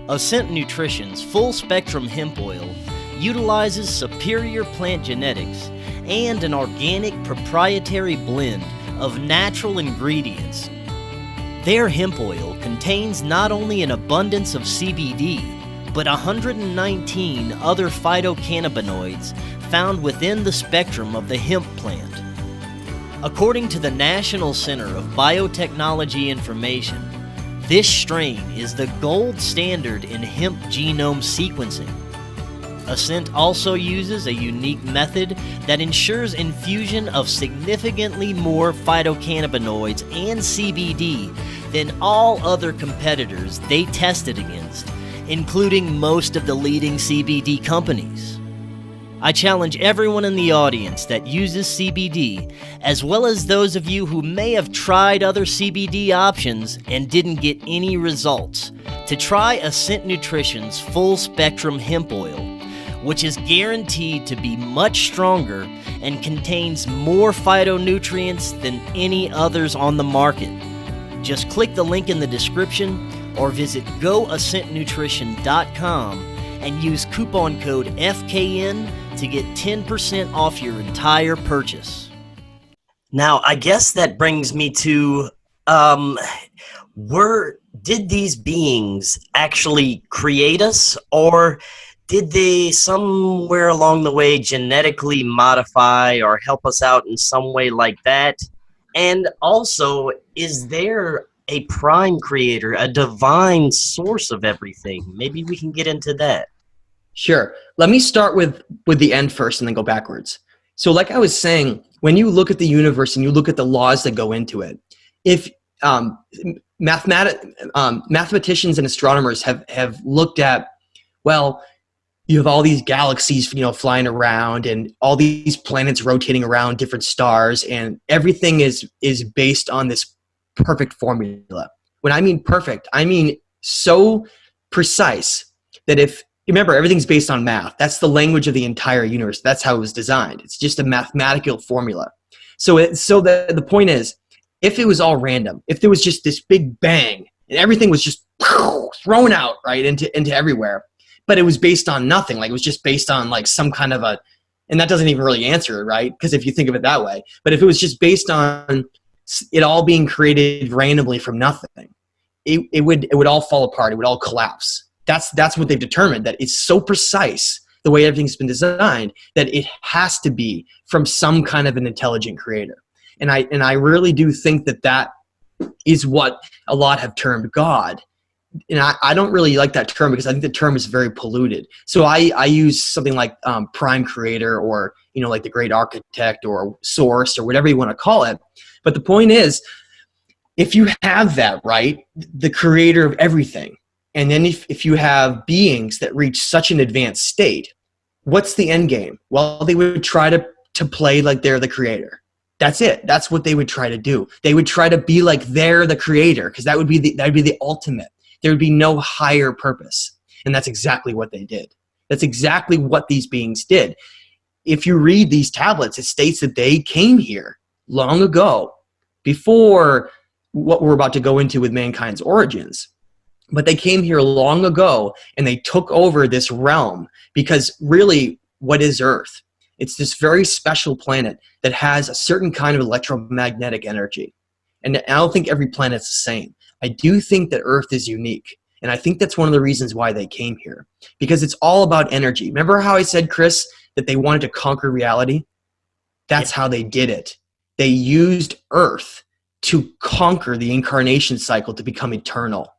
Ascent Nutrition's full-spectrum hemp oil utilizes superior plant genetics and an organic proprietary blend of natural ingredients. Their hemp oil contains not only an abundance of CBD, but 119 other phytocannabinoids found within the spectrum of the hemp plant. According to the National Center of Biotechnology Information, this strain is the gold standard in hemp genome sequencing. Ascent also uses a unique method that ensures infusion of significantly more phytocannabinoids and CBD than all other competitors they tested against, including most of the leading CBD companies. I challenge everyone in the audience that uses CBD, as well as those of you who may have tried other CBD options and didn't get any results, to try Ascent Nutrition's full-spectrum hemp oil, which is guaranteed to be much stronger and contains more phytonutrients than any others on the market. Just click the link in the description or visit goascentnutrition.com and use coupon code FKN to get 10% off your entire purchase. Now, I guess that brings me to, did these beings actually create us, or did they somewhere along the way genetically modify or help us out in some way like that? And also, is there a prime creator, a divine source of everything? Maybe we can get into that. Sure. Let me start with the end first and then go backwards. So like I was saying, when you look at the universe and you look at the laws that go into it, if mathematicians and astronomers have looked at, well, you have all these galaxies, flying around and all these planets rotating around different stars, and everything is based on this perfect formula. When I mean perfect, I mean so precise that remember, everything's based on math. That's the language of the entire universe. That's how it was designed. It's just a mathematical formula. So the point is, if it was all random, if there was just this big bang and everything was just thrown out right into everywhere, but it was based on nothing, like it was just based on like some kind of and that doesn't even really answer it, right? Because if you think of it that way, but if it was just based on it all being created randomly from nothing, it would all fall apart. It would all collapse. That's what they've determined, that it's so precise the way everything's been designed that it has to be from some kind of an intelligent creator. And I really do think that is what a lot have termed God. And I don't really like that term because I think the term is very polluted. So I use something like prime creator, or like the great architect or source or whatever you want to call it. But the point is, if you have that, right, the creator of everything, and then if you have beings that reach such an advanced state, what's the end game? Well, they would try to play like they're the creator. That's it. That's what they would try to do. They would try to be like they're the creator, because that would be the ultimate. There would be no higher purpose. And that's exactly what they did. That's exactly what these beings did. If you read these tablets, it states that they came here long ago, before what we're about to go into with mankind's origins. But they came here long ago and they took over this realm, because really, what is Earth? It's this very special planet that has a certain kind of electromagnetic energy. And I don't think every planet's the same. I do think that Earth is unique. And I think that's one of the reasons why they came here, because it's all about energy. Remember how I said, Chris, that they wanted to conquer reality? That's how they did it. They used Earth to conquer the incarnation cycle, to become eternal.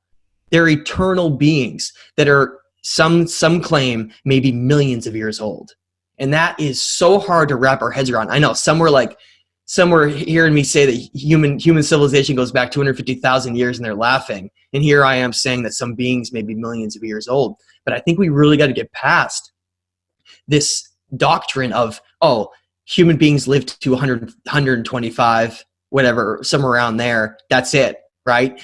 They're eternal beings that are, some claim, maybe millions of years old. And that is so hard to wrap our heads around. I know some were hearing me say that human civilization goes back 250,000 years, and they're laughing. And here I am saying that some beings may be millions of years old. But I think we really got to get past this doctrine of, oh, human beings lived to 100, 125, whatever, somewhere around there. That's it, right?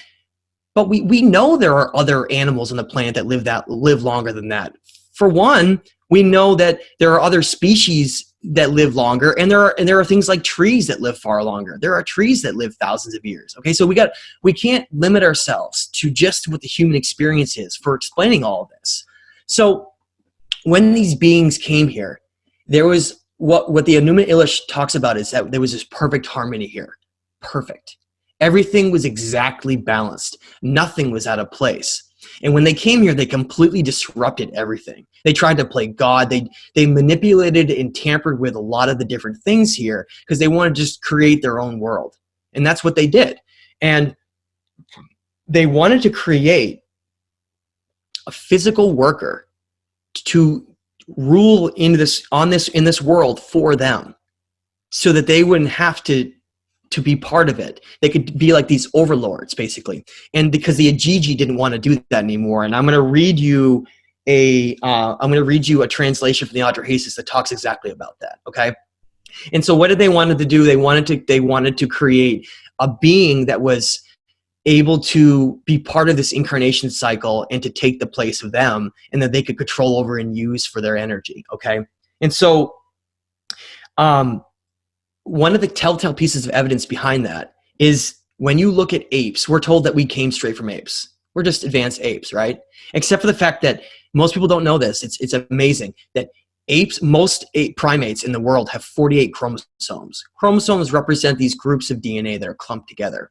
But we know there are other animals on the planet that live longer than that. For one, We know that there are other species that live longer, and there are things like trees that live far longer. There are trees that live thousands of years. Okay, so we can't limit ourselves to just what the human experience is for explaining all of this. So when these beings came here, there was what the Enuma Elish talks about is that there was this perfect harmony here. Perfect. Everything was exactly balanced. Nothing was out of place. And when they came here, they completely disrupted everything. They tried to play God. They manipulated and tampered with a lot of the different things here because they wanted to just create their own world. And that's what they did. And they wanted to create a physical worker to rule in this world for them, so that they wouldn't have to be part of it. They could be like these overlords, basically. And because the Ajiji didn't want to do that anymore, and I'm going to read you a translation from the Atrahasis that talks exactly about that. Okay. And so what did they want to do? They wanted to create a being that was able to be part of this incarnation cycle and to take the place of them, and that they could control over and use for their energy. Okay. And so, one of the telltale pieces of evidence behind that is when you look at apes, we're told that we came straight from apes. We're just advanced apes, right? Except for the fact that most people don't know this. It's amazing that most ape primates in the world have 48 chromosomes. Chromosomes represent these groups of DNA that are clumped together.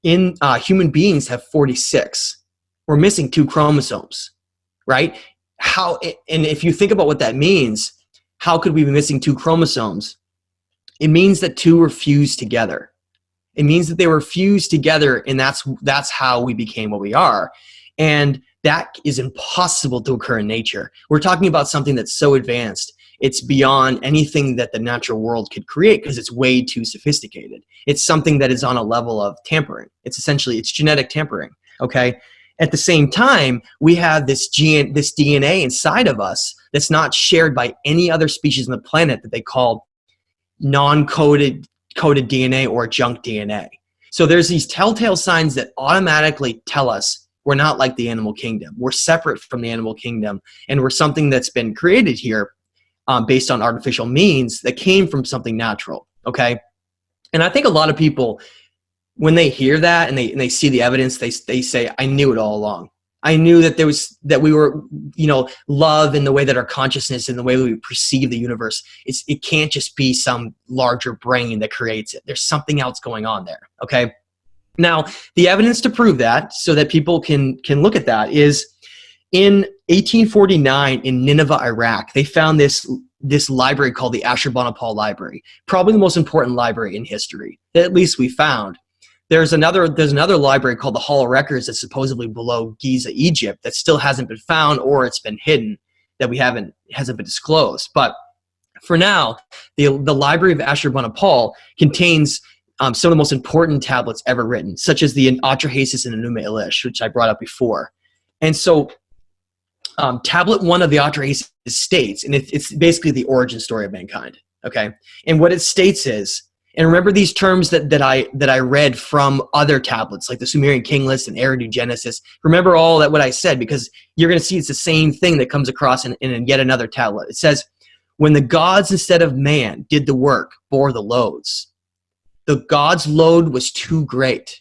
Human beings have 46. We're missing 2 chromosomes, right? And if you think about what that means, how could we be missing 2 chromosomes? It means that 2 were fused together. It means that they were fused together, and that's how we became what we are. And that is impossible to occur in nature. We're talking about something that's so advanced, it's beyond anything that the natural world could create because it's way too sophisticated. It's something that is on a level of tampering. It's genetic tampering, okay? At the same time, we have this DNA inside of us that's not shared by any other species on the planet that they call non-coded DNA or junk DNA. So there's these telltale signs that automatically tell us we're not like the animal kingdom. We're separate from the animal kingdom, and we're something that's been created here based on artificial means that came from something natural, okay? And I think a lot of people, when they hear that and they see the evidence, they say, I knew it all along. I knew that we were, love in the way that our consciousness and the way we perceive the universe, it can't just be some larger brain that creates it. There's something else going on there, okay? Now, the evidence to prove that, so that people can look at that, is in 1849 in Nineveh, Iraq, they found this library called the Ashurbanipal Library, probably the most important library in history, that at least we found. There's another library called the Hall of Records that's supposedly below Giza, Egypt, that still hasn't been found, or it's been hidden, that hasn't been disclosed. But for now, the Library of Ashurbanipal contains some of the most important tablets ever written, such as the Atrahasis and Enuma Elish, which I brought up before. And so tablet 1 of the Atrahasis states, and it's basically the origin story of mankind, okay? And what it states is, and remember these terms that I read from other tablets, like the Sumerian King List and Eridu Genesis. Remember all that what I said, because you're going to see it's the same thing that comes across in yet another tablet. It says, when the gods instead of man did the work, bore the loads. The gods' load was too great.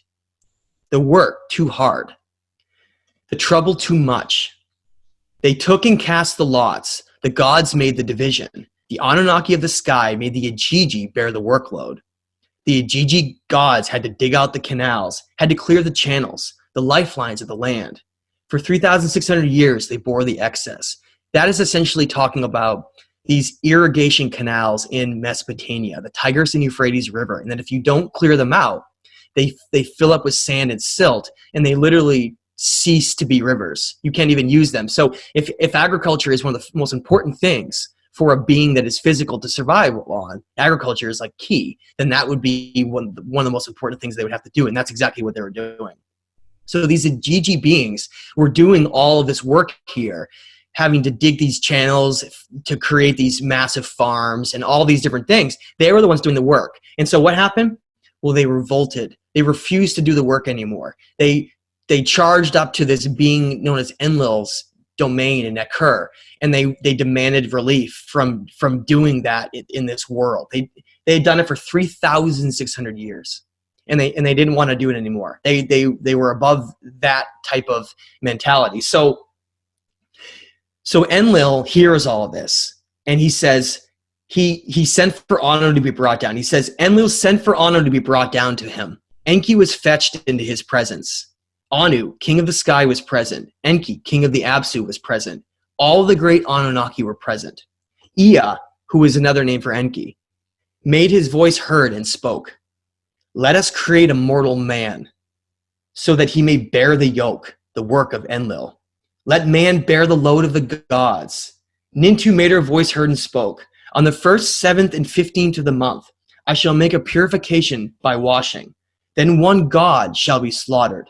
The work too hard. The trouble too much. They took and cast the lots. The gods made the division. The Anunnaki of the sky made the Ajiji bear the workload. The Ajiji gods had to dig out the canals, had to clear the channels, the lifelines of the land. For 3,600 years, they bore the excess. That is essentially talking about these irrigation canals in Mesopotamia, the Tigris and Euphrates River. And that if you don't clear them out, they fill up with sand and silt, and they literally cease to be rivers. You can't even use them. So if agriculture is one of the most important things for a being that is physical to survive on, agriculture is like key, then that would be one of the most important things they would have to do. And that's exactly what they were doing. So these Ajiji beings were doing all of this work here, having to dig these channels to create these massive farms and all these different things. They were the ones doing the work. And so what happened? Well, they revolted. They refused to do the work anymore. They charged up to this being known as Enlil's domain and occur. And they demanded relief from doing that in this world. They had done it for 3,600 years. And they didn't want to do it anymore. They were above that type of mentality. So Enlil hears all of this, and he says he sent for Anu to be brought down. He says Enlil sent for Anu to be brought down to him. Enki was fetched into his presence. Anu, king of the sky, was present. Enki, king of the Apsu, was present. All the great Anunnaki were present. Ea, who is another name for Enki, made his voice heard and spoke. Let us create a mortal man, so that he may bear the yoke, the work of Enlil. Let man bear the load of the gods. Nintu made her voice heard and spoke. On the 1st, 7th, and 15th of the month, I shall make a purification by washing. Then one god shall be slaughtered.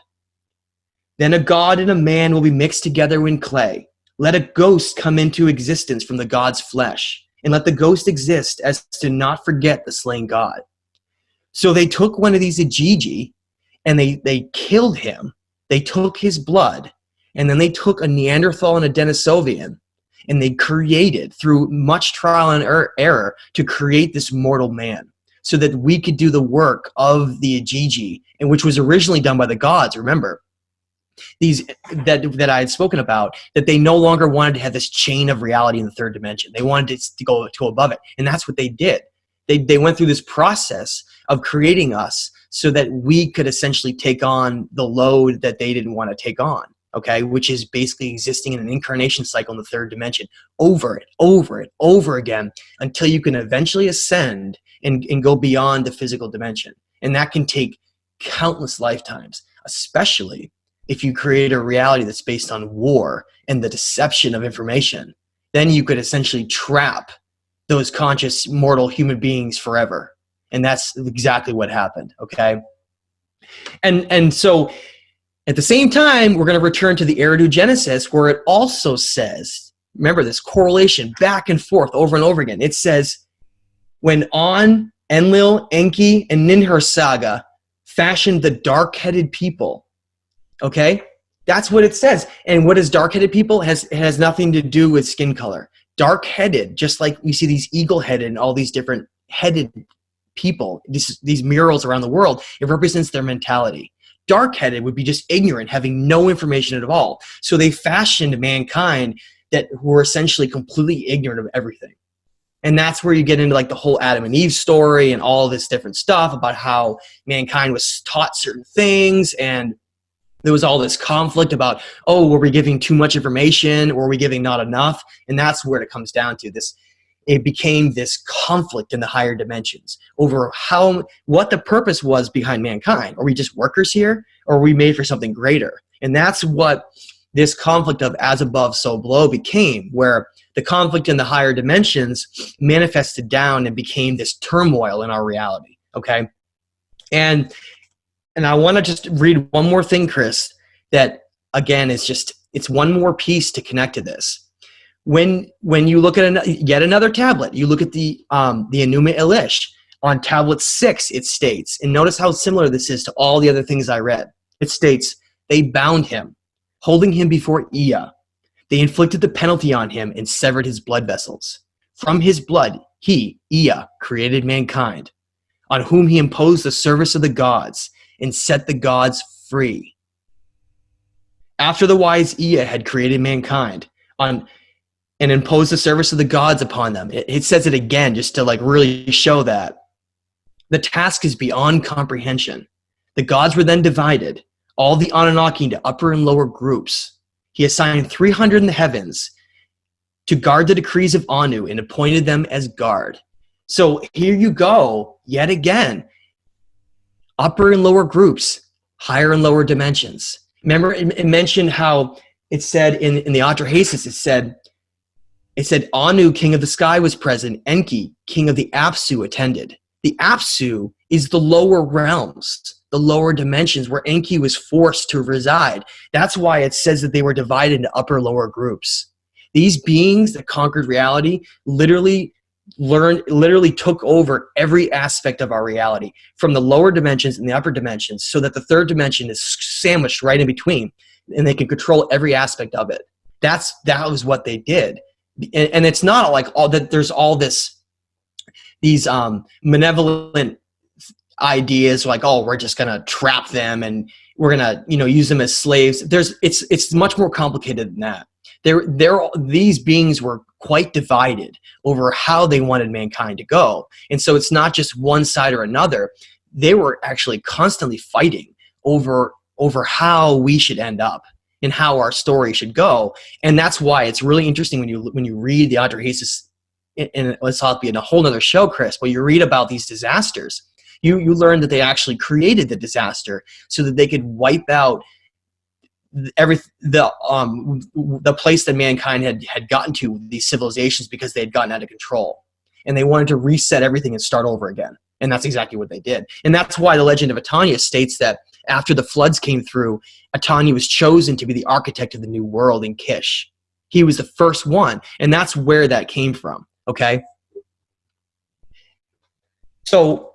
Then a god and a man will be mixed together in clay. Let a ghost come into existence from the god's flesh, and let the ghost exist as to not forget the slain god. So they took one of these Igigi, and they killed him. They took his blood, and then they took a Neanderthal and a Denisovian, and they created, through much trial and error, to create this mortal man, so that we could do the work of the Igigi, and which was originally done by the gods, remember. These that I had spoken about, that they no longer wanted to have this chain of reality in the third dimension. They wanted to go to above it, and that's what they did. They went through this process of creating us so that we could essentially take on the load that they didn't want to take on, okay, which is basically existing in an incarnation cycle in the third dimension over again until you can eventually ascend and go beyond the physical dimension. And that can take countless lifetimes, especially if you create a reality that's based on war and the deception of information. Then you could essentially trap those conscious mortal human beings forever. And that's exactly what happened, okay? And so at the same time, we're going to return to the Eridu Genesis, where it also says, remember this correlation back and forth over and over again. It says, when On, Enlil, Enki, and Ninhursag fashioned the dark-headed people, okay? That's what it says. And what is dark-headed people? It has nothing to do with skin color. Dark-headed, just like we see these eagle-headed and all these different headed people, these murals around the world, it represents their mentality. Dark-headed would be just ignorant, having no information at all. So they fashioned mankind that were essentially completely ignorant of everything. And that's where you get into like the whole Adam and Eve story and all this different stuff about how mankind was taught certain things, and there was all this conflict about, oh, were we giving too much information, or were we giving not enough? And that's where it comes down to this. It became this conflict in the higher dimensions over what the purpose was behind mankind. Are we just workers here, or are we made for something greater? And that's what this conflict of as above, so below became, where the conflict in the higher dimensions manifested down and became this turmoil in our reality, okay? And I want to just read one more thing, Chris, that, again, is just, it's one more piece to connect to this. When you look at yet another tablet, you look at the Enuma Elish. On tablet 6, it states, and notice how similar this is to all the other things I read. It states, they bound him, holding him before Ea. They inflicted the penalty on him and severed his blood vessels. From his blood, he, Ea, created mankind, on whom he imposed the service of the gods and set the gods free. After the wise Ea had created mankind and imposed the service of the gods upon them, it says it again just to like really show that the task is beyond comprehension. The gods were then divided, all the Anunnaki into upper and lower groups. He assigned 300 in the heavens to guard the decrees of Anu and appointed them as guard. So here you go, yet again, upper and lower groups, higher and lower dimensions. Remember, it mentioned how it said in the Atrahasis, it said Anu, king of the sky, was present. Enki, king of the Apsu, attended. The Apsu is the lower realms, the lower dimensions where Enki was forced to reside. That's why it says that they were divided into upper and lower groups. These beings that conquered reality literally took over every aspect of our reality, from the lower dimensions and the upper dimensions, so that the third dimension is sandwiched right in between, and they can control every aspect of it. that was what they did. And it's not like all that there's all these malevolent ideas like, oh, we're just gonna trap them and we're gonna use them as slaves. It's much more complicated than that. These beings were quite divided over how they wanted mankind to go, and so it's not just one side or another. They were actually constantly fighting over how we should end up and how our story should go. And that's why it's really interesting when you read the Atrahasis, and let's not be in a whole nother show, Chris, but you read about these disasters. You learn that they actually created the disaster so that they could wipe out the place that mankind had gotten to, these civilizations, because they had gotten out of control. And they wanted to reset everything and start over again. And that's exactly what they did. And that's why the legend of Etania states that after the floods came through, Etania was chosen to be the architect of the new world in Kish. He was the first one. And that's where that came from. Okay? So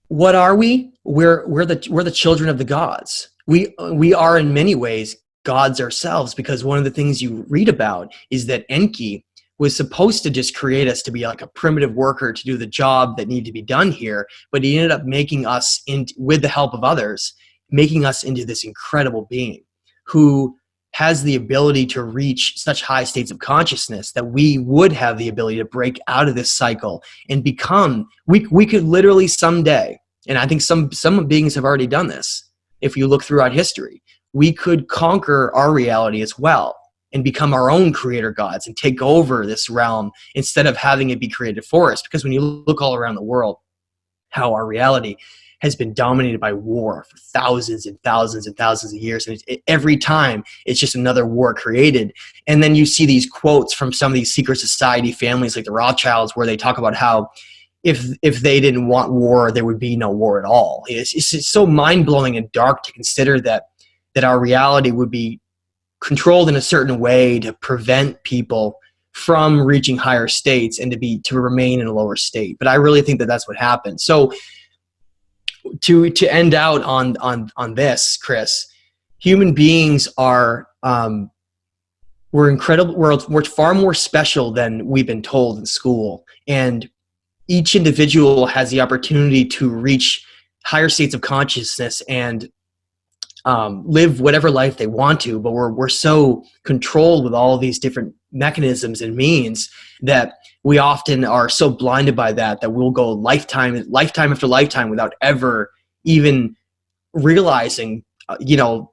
what are we? We're the children of the gods. We are in many ways gods ourselves, because one of the things you read about is that Enki was supposed to just create us to be like a primitive worker to do the job that needed to be done here, but he ended up making us, with the help of others, making us into this incredible being who has the ability to reach such high states of consciousness that we would have the ability to break out of this cycle and become, we could literally someday, and I think some beings have already done this, if you look throughout history, we could conquer our reality as well and become our own creator gods and take over this realm instead of having it be created for us. Because when you look all around the world, how our reality has been dominated by war for thousands and thousands and thousands of years. And every time it's just another war created. And then you see these quotes from some of these secret society families like the Rothschilds, where they talk about how if they didn't want war, there would be no war at all. It's so mind-blowing and dark to consider that our reality would be controlled in a certain way to prevent people from reaching higher states and to remain in a lower state. But I really think that that's what happened. So to end out on this, Chris, human beings are we're incredible. We're far more special than we've been told in school, and each individual has the opportunity to reach higher states of consciousness and live whatever life they want to, but we're so controlled with all of these different mechanisms and means that we often are so blinded by that we'll go lifetime after lifetime without ever even realizing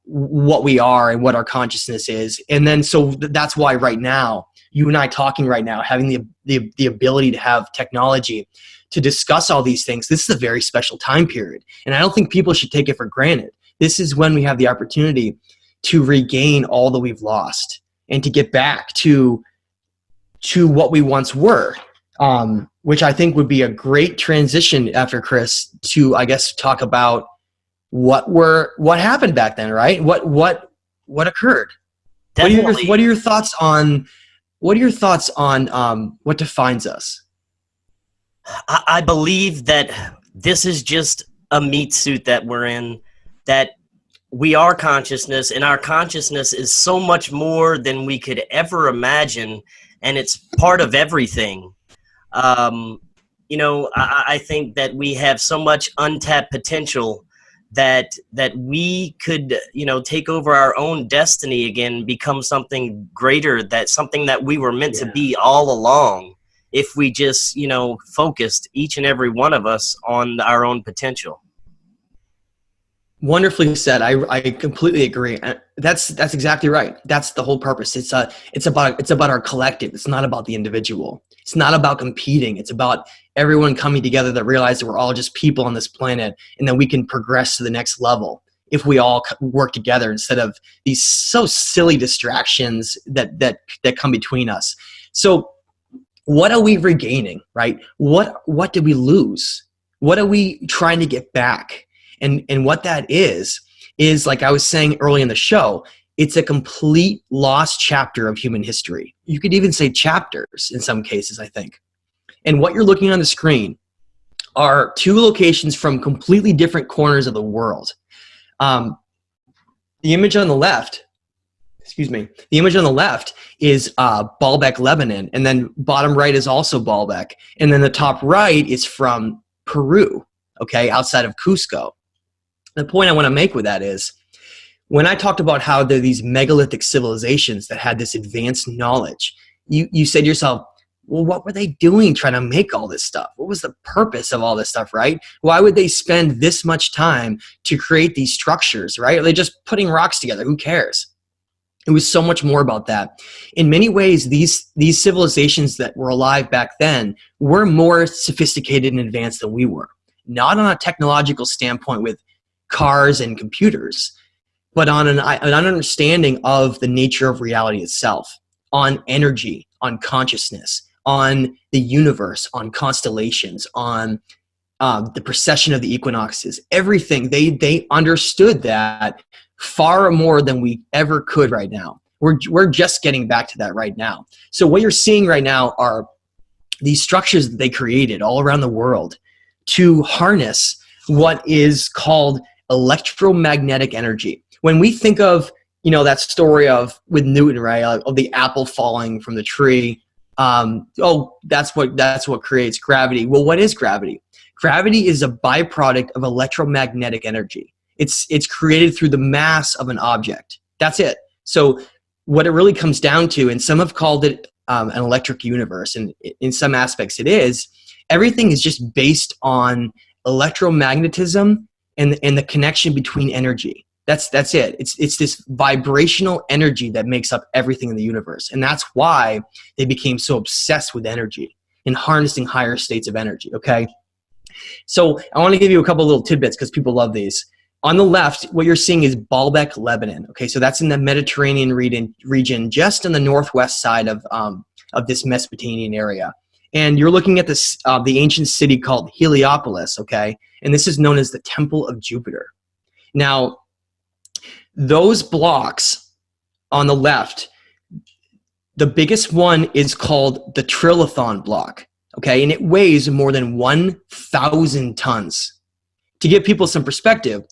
what we are and what our consciousness is. And then so that's why right now, you and I talking right now, having the ability to have technology to discuss all these things, this is a very special time period, and I don't think people should take it for granted. This is when we have the opportunity to regain all that we've lost and to get back to what we once were, which I think would be a great transition after Chris to, I guess, talk about what happened back then, right? What occurred? Definitely. What are your thoughts on what defines us? I believe that this is just a meat suit that we're in, that we are consciousness, and our consciousness is so much more than we could ever imagine, and it's part of everything. I think that we have so much untapped potential that we could, take over our own destiny again, become something greater, something that we were meant to be all along, if we just, focused, each and every one of us, on our own potential. Wonderfully said. I completely agree. That's exactly right. That's the whole purpose. It's about our collective. It's not about the individual. It's not about competing. It's about everyone coming together that realize that we're all just people on this planet, and that we can progress to the next level if we all work together instead of these so silly distractions that come between us. So what are we regaining, right? What did we lose? What are we trying to get back? And what that is like I was saying early in the show, it's a complete lost chapter of human history. You could even say chapters in some cases, I think. And what you're looking on the screen are two locations from completely different corners of the world. The image on the left excuse me, the image on the left is Baalbek, Lebanon, and then bottom right is also Baalbek, and then the top right is from Peru, okay, outside of Cusco. The point I want to make with that is, when I talked about how there are these megalithic civilizations that had this advanced knowledge, you said to yourself, well, what were they doing trying to make all this stuff? What was the purpose of all this stuff, right? Why would they spend this much time to create these structures, right? Are they just putting rocks together? Who cares? It was so much more about that. In many ways, these civilizations that were alive back then were more sophisticated and advanced than we were. Not on a technological standpoint with cars and computers, but on an understanding of the nature of reality itself, on energy, on consciousness, on the universe, on constellations, on the precession of the equinoxes, everything. They understood that far more than we ever could right now. We're just getting back to that right now. So what you're seeing right now are these structures that they created all around the world to harness what is called electromagnetic energy. When we think of, you know, that story of with Newton, right, of the apple falling from the tree, that's what creates gravity. Well, what is gravity? Gravity is a byproduct of electromagnetic energy. It's created through the mass of an object. That's it. So what it really comes down to, and some have called it an electric universe, and in some aspects it is, everything is just based on electromagnetism and the connection between energy. That's it. It's this vibrational energy that makes up everything in the universe. And that's why they became so obsessed with energy and harnessing higher states of energy, okay? So I want to give you a couple little tidbits because people love these. On the left, what you're seeing is Baalbek, Lebanon, okay? So that's in the Mediterranean region, just on the northwest side of this Mesopotamian area. And you're looking at this, the ancient city called Heliopolis, okay? And this is known as the Temple of Jupiter. Now, those blocks on the left, the biggest one is called the Trilithon block, okay? And it weighs more than 1,000 tons. To give people some perspective,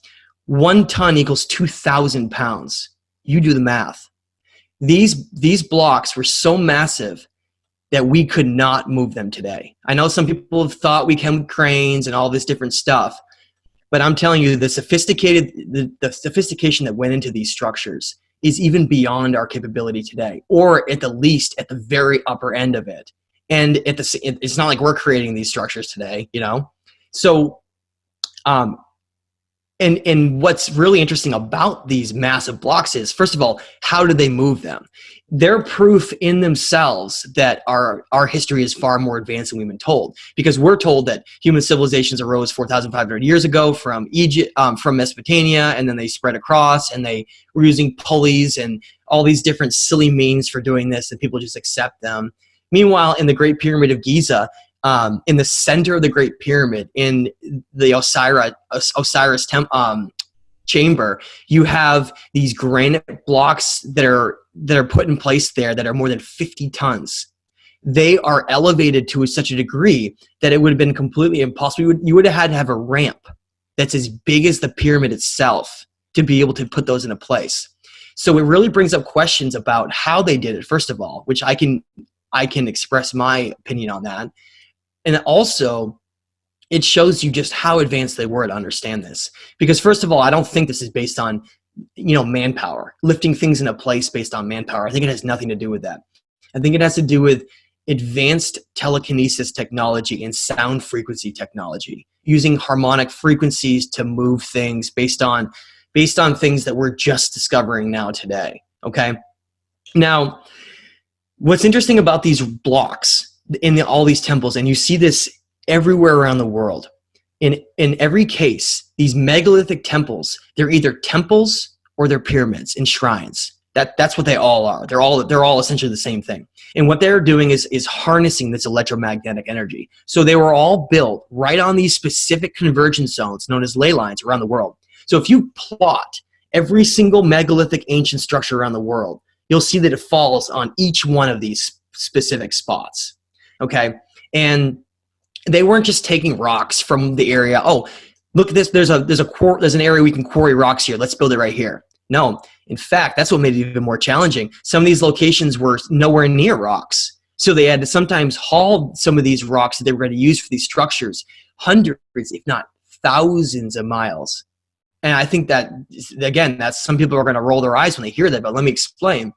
1 ton equals 2,000 pounds. You do the math. These blocks were so massive that we could not move them today. I know some people have thought we can with cranes and all this different stuff, but I'm telling you, the sophistication that went into these structures is even beyond our capability today, or at the least at the very upper end of it. And it's not like we're creating these structures today, you know? So, and what's really interesting about these massive blocks is, first of all, how do they move them? They're proof in themselves that our history is far more advanced than we've been told, because we're told that human civilizations arose 4,500 years ago from Egypt, from Mesopotamia, and then they spread across, and they were using pulleys and all these different silly means for doing this, and people just accept them. Meanwhile, in the Great Pyramid of Giza, in the center of the Great Pyramid, in the Osiris chamber, you have these granite blocks that are put in place there that are more than 50 tons. They are elevated to such a degree that it would have been completely impossible. You would have had to have a ramp that's as big as the pyramid itself to be able to put those into place. So it really brings up questions about how they did it, first of all, which I can express my opinion on that. And also, it shows you just how advanced they were to understand this. Because first of all, I don't think this is based on, you know, manpower, lifting things into place based on manpower. I think it has nothing to do with that. I think it has to do with advanced telekinesis technology and sound frequency technology, using harmonic frequencies to move things based on things that we're just discovering now today, okay? Now, what's interesting about these blocks in all these temples, and you see this everywhere around the world, in every case, these megalithic temples, they're either temples or they're pyramids and shrines. That's what they all are. They're all essentially the same thing. And what they're doing is harnessing this electromagnetic energy. So they were all built right on these specific convergence zones known as ley lines around the world. So if you plot every single megalithic ancient structure around the world, you'll see that it falls on each one of these specific spots. Okay, and they weren't just taking rocks from the area. Oh, look at this. There's an area we can quarry rocks here. Let's build it right here. No, In fact, that's what made it even more challenging. Some of these locations were nowhere near rocks. So they had to sometimes haul some of these rocks that they were going to use for these structures hundreds, if not thousands of miles. And I think that, again, that's, some people are going to roll their eyes when they hear that, but let me explain.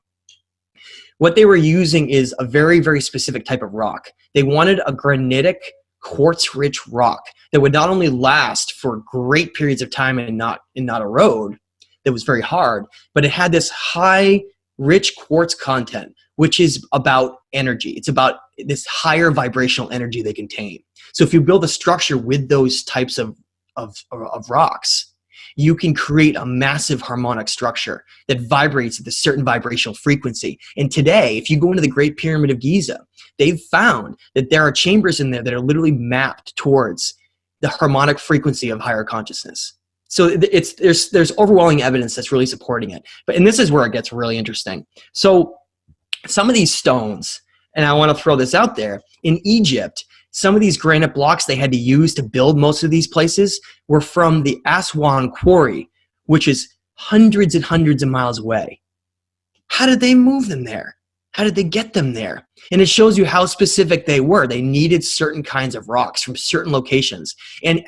What they were using is a very, very specific type of rock. They wanted a granitic, quartz-rich rock that would not only last for great periods of time and not erode, that was very hard, but it had this high, rich quartz content, which is about energy. It's about this higher vibrational energy they contain. So if you build a structure with those types of rocks, you can create a massive harmonic structure that vibrates at a certain vibrational frequency. And today, if you go into the Great Pyramid of Giza, they've found that there are chambers in there that are literally mapped towards the harmonic frequency of higher consciousness. So there's overwhelming evidence that's really supporting it. And this is where it gets really interesting. So some of these stones, and I want to throw this out there, in Egypt, some of these granite blocks they had to use to build most of these places were from the Aswan quarry, which is hundreds and hundreds of miles away. How did they move them there? How did they get them there? And it shows you how specific they were. They needed certain kinds of rocks from certain locations. And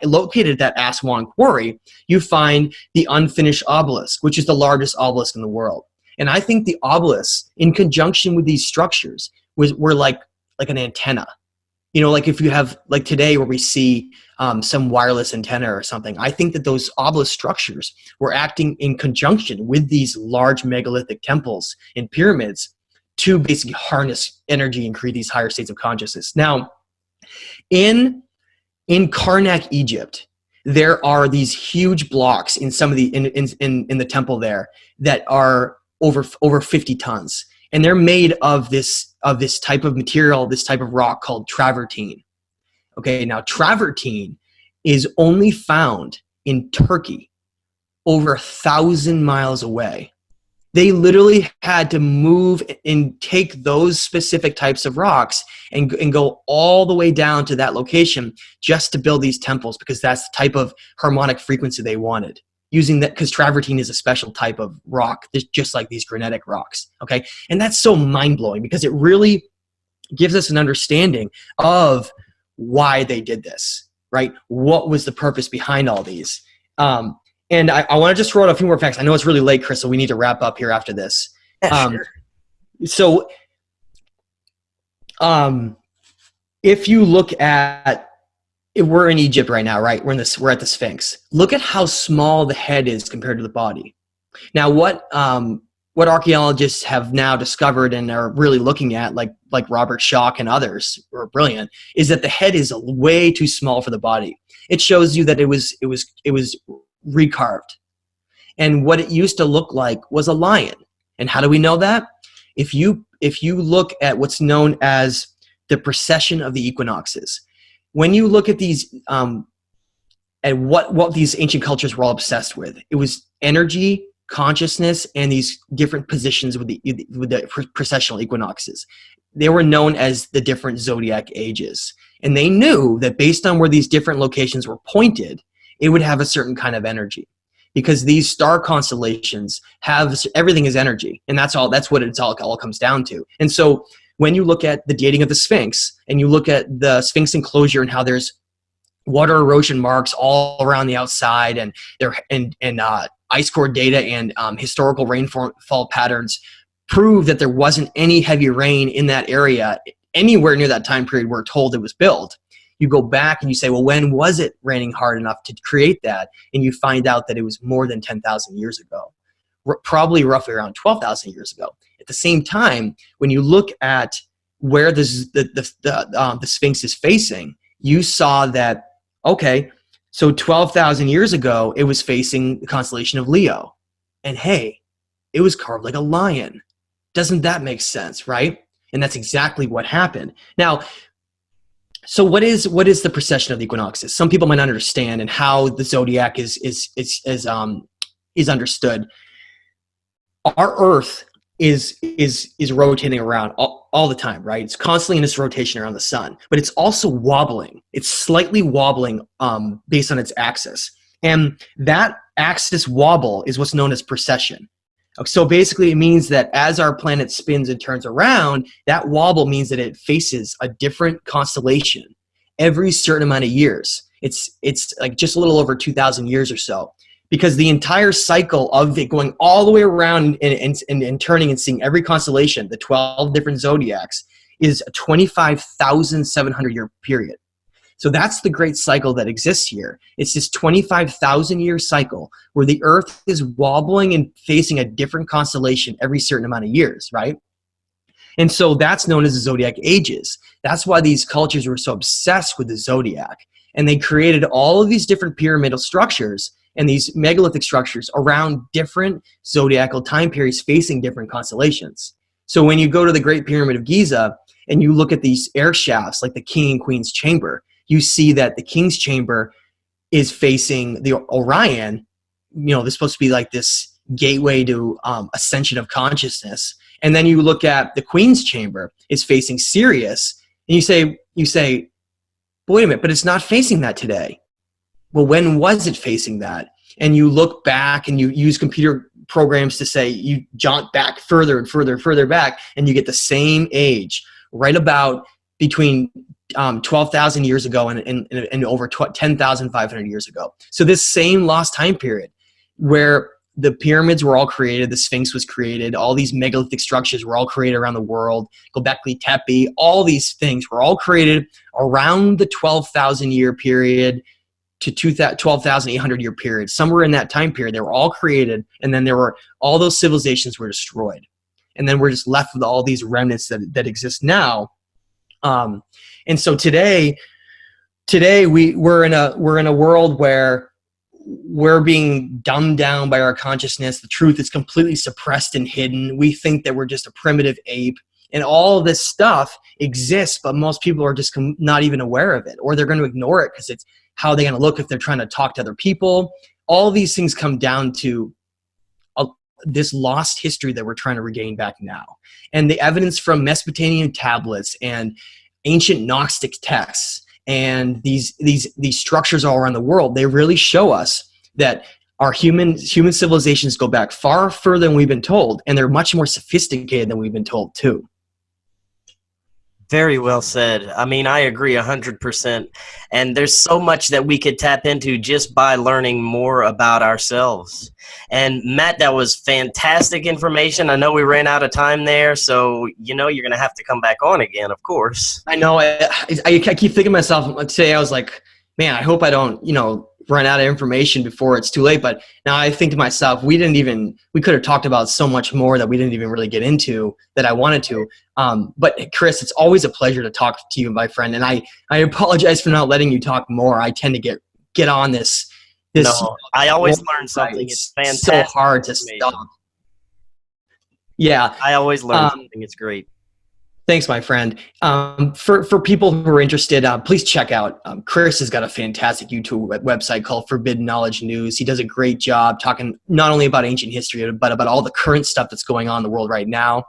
located at that Aswan quarry, you find the unfinished obelisk, which is the largest obelisk in the world. And I think the obelisks, in conjunction with these structures, were like an antenna. You know, like if you have, like today where we see some wireless antenna or something, I think that those obelisk structures were acting in conjunction with these large megalithic temples and pyramids to basically harness energy and create these higher states of consciousness. Now, in Karnak, Egypt, there are these huge blocks in some of the in the temple there that are over 50 tons. And they're made of this type of material, this type of rock called travertine. Okay, now travertine is only found in Turkey, over 1,000 miles away. They literally had to move and take those specific types of rocks and go all the way down to that location just to build these temples, because that's the type of harmonic frequency they wanted. Using that, because travertine is a special type of rock, just like these granitic rocks, okay? And that's so mind-blowing because it really gives us an understanding of why they did this, right? What was the purpose behind all these? And I want to just throw out a few more facts. I know it's really late, Chris, so we need to wrap up here after this. Sure. So if you look at, we're in Egypt right now, right? We're at the Sphinx. Look at how small the head is compared to the body. Now, what archaeologists have now discovered and are really looking at, like Robert Schoch and others who are brilliant, is that the head is way too small for the body. It shows you that it was recarved, and what it used to look like was a lion. And how do we know that? If you look at what's known as the precession of the equinoxes. When you look at these, and what these ancient cultures were all obsessed with, it was energy, consciousness, and these different positions with the precessional equinoxes. They were known as the different zodiac ages. And they knew that based on where these different locations were pointed, it would have a certain kind of energy. Because these star constellations everything is energy. And that's what it all comes down to. And so when you look at the dating of the Sphinx, and you look at the Sphinx enclosure and how there's water erosion marks all around the outside, and ice core data and historical rainfall patterns prove that there wasn't any heavy rain in that area anywhere near that time period we're told it was built. You go back and you say, well, when was it raining hard enough to create that? And you find out that it was more than 10,000 years ago, probably roughly around 12,000 years ago. At the same time, when you look at where the Sphinx is facing, you saw that, okay, so 12,000 years ago, it was facing the constellation of Leo. And hey, it was carved like a lion. Doesn't that make sense, right? And that's exactly what happened. Now, so what is the precession of the equinoxes? Some people might not understand, and how the zodiac is understood. Our Earth is rotating around all the time, right? It's constantly in this rotation around the sun, but it's also wobbling. It's slightly wobbling based on its axis. And that axis wobble is what's known as precession. So basically it means that as our planet spins and turns around, that wobble means that it faces a different constellation every certain amount of years. It's like just a little over 2,000 years or so, because the entire cycle of it going all the way around and turning and seeing every constellation, the 12 different zodiacs, is a 25,700 year period. So that's the great cycle that exists here. It's this 25,000 year cycle where the Earth is wobbling and facing a different constellation every certain amount of years, right? And so that's known as the zodiac ages. That's why these cultures were so obsessed with the zodiac. And they created all of these different pyramidal structures and these megalithic structures around different zodiacal time periods facing different constellations. So when you go to the Great Pyramid of Giza and you look at these air shafts like the King and Queen's Chamber, you see that the King's Chamber is facing the Orion. You know, they're supposed to be like this gateway to ascension of consciousness. And then you look at the Queen's Chamber is facing Sirius, and you say, but wait a minute, but it's not facing that today. Well, when was it facing that? And you look back and you use computer programs to say, you jaunt back further and further and further back, and you get the same age, right about between 12,000 years ago and over 10,500 years ago. So this same lost time period where the pyramids were all created, the Sphinx was created, all these megalithic structures were all created around the world, Göbekli Tepe, all these things were all created around the 12,000 year period to 12,800 year period. Somewhere in that time period, they were all created, and then all those civilizations were destroyed. And then we're just left with all these remnants that exist now. And so today we're in a world where we're being dumbed down by our consciousness. The truth is completely suppressed and hidden. We think that we're just a primitive ape, and all of this stuff exists, but most people are just not even aware of it, or they're going to ignore it because it's how they're going to look if they're trying to talk to other people. All these things come down to this lost history that we're trying to regain back now. And the evidence from Mesopotamian tablets and ancient Gnostic texts and these structures all around the world, they really show us that our human civilizations go back far further than we've been told, and they're much more sophisticated than we've been told too. Very well said. I mean, I agree 100%. And there's so much that we could tap into just by learning more about ourselves. And Matt, that was fantastic information. I know we ran out of time there, so you're going to have to come back on again, of course. I know. I keep thinking to myself, today I was like, man, I hope I don't, run out of information before it's too late. But now I think to myself, we could have talked about so much more that we didn't even really get into that I wanted to. But Chris, it's always a pleasure to talk to you, my friend. And I apologize for not letting you talk more. I tend to get on this. No, I always learn something. It's fantastic. So hard to stop. Yeah. I always learn something. It's great. Thanks, my friend. For people who are interested, please check out, Chris has got a fantastic YouTube website called forbiddenknowledgenews. He does a great job talking not only about ancient history, but about all the current stuff that's going on in the world right now.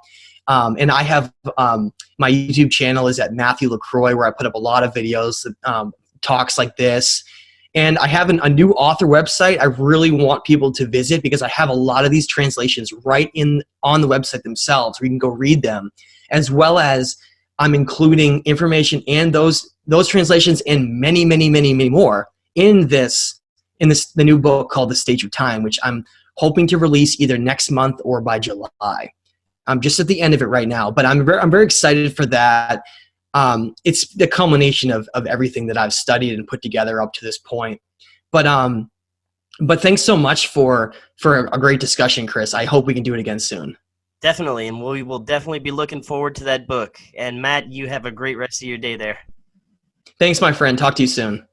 And I have my YouTube channel is at Matthew Lacroix, where I put up a lot of videos, talks like this. And I have a new author website I really want people to visit, because I have a lot of these translations right on the website themselves, where you can go read them, as well as I'm including information and those translations and many, many, many, many more in the new book called The Stage of Time, which I'm hoping to release either next month or by July. I'm just at the end of it right now, but I'm very excited for that. It's the culmination of everything that I've studied and put together up to this point. But thanks so much for a great discussion, Chris. I hope we can do it again soon. Definitely, and we will definitely be looking forward to that book. And Matt, you have a great rest of your day there. Thanks, my friend. Talk to you soon.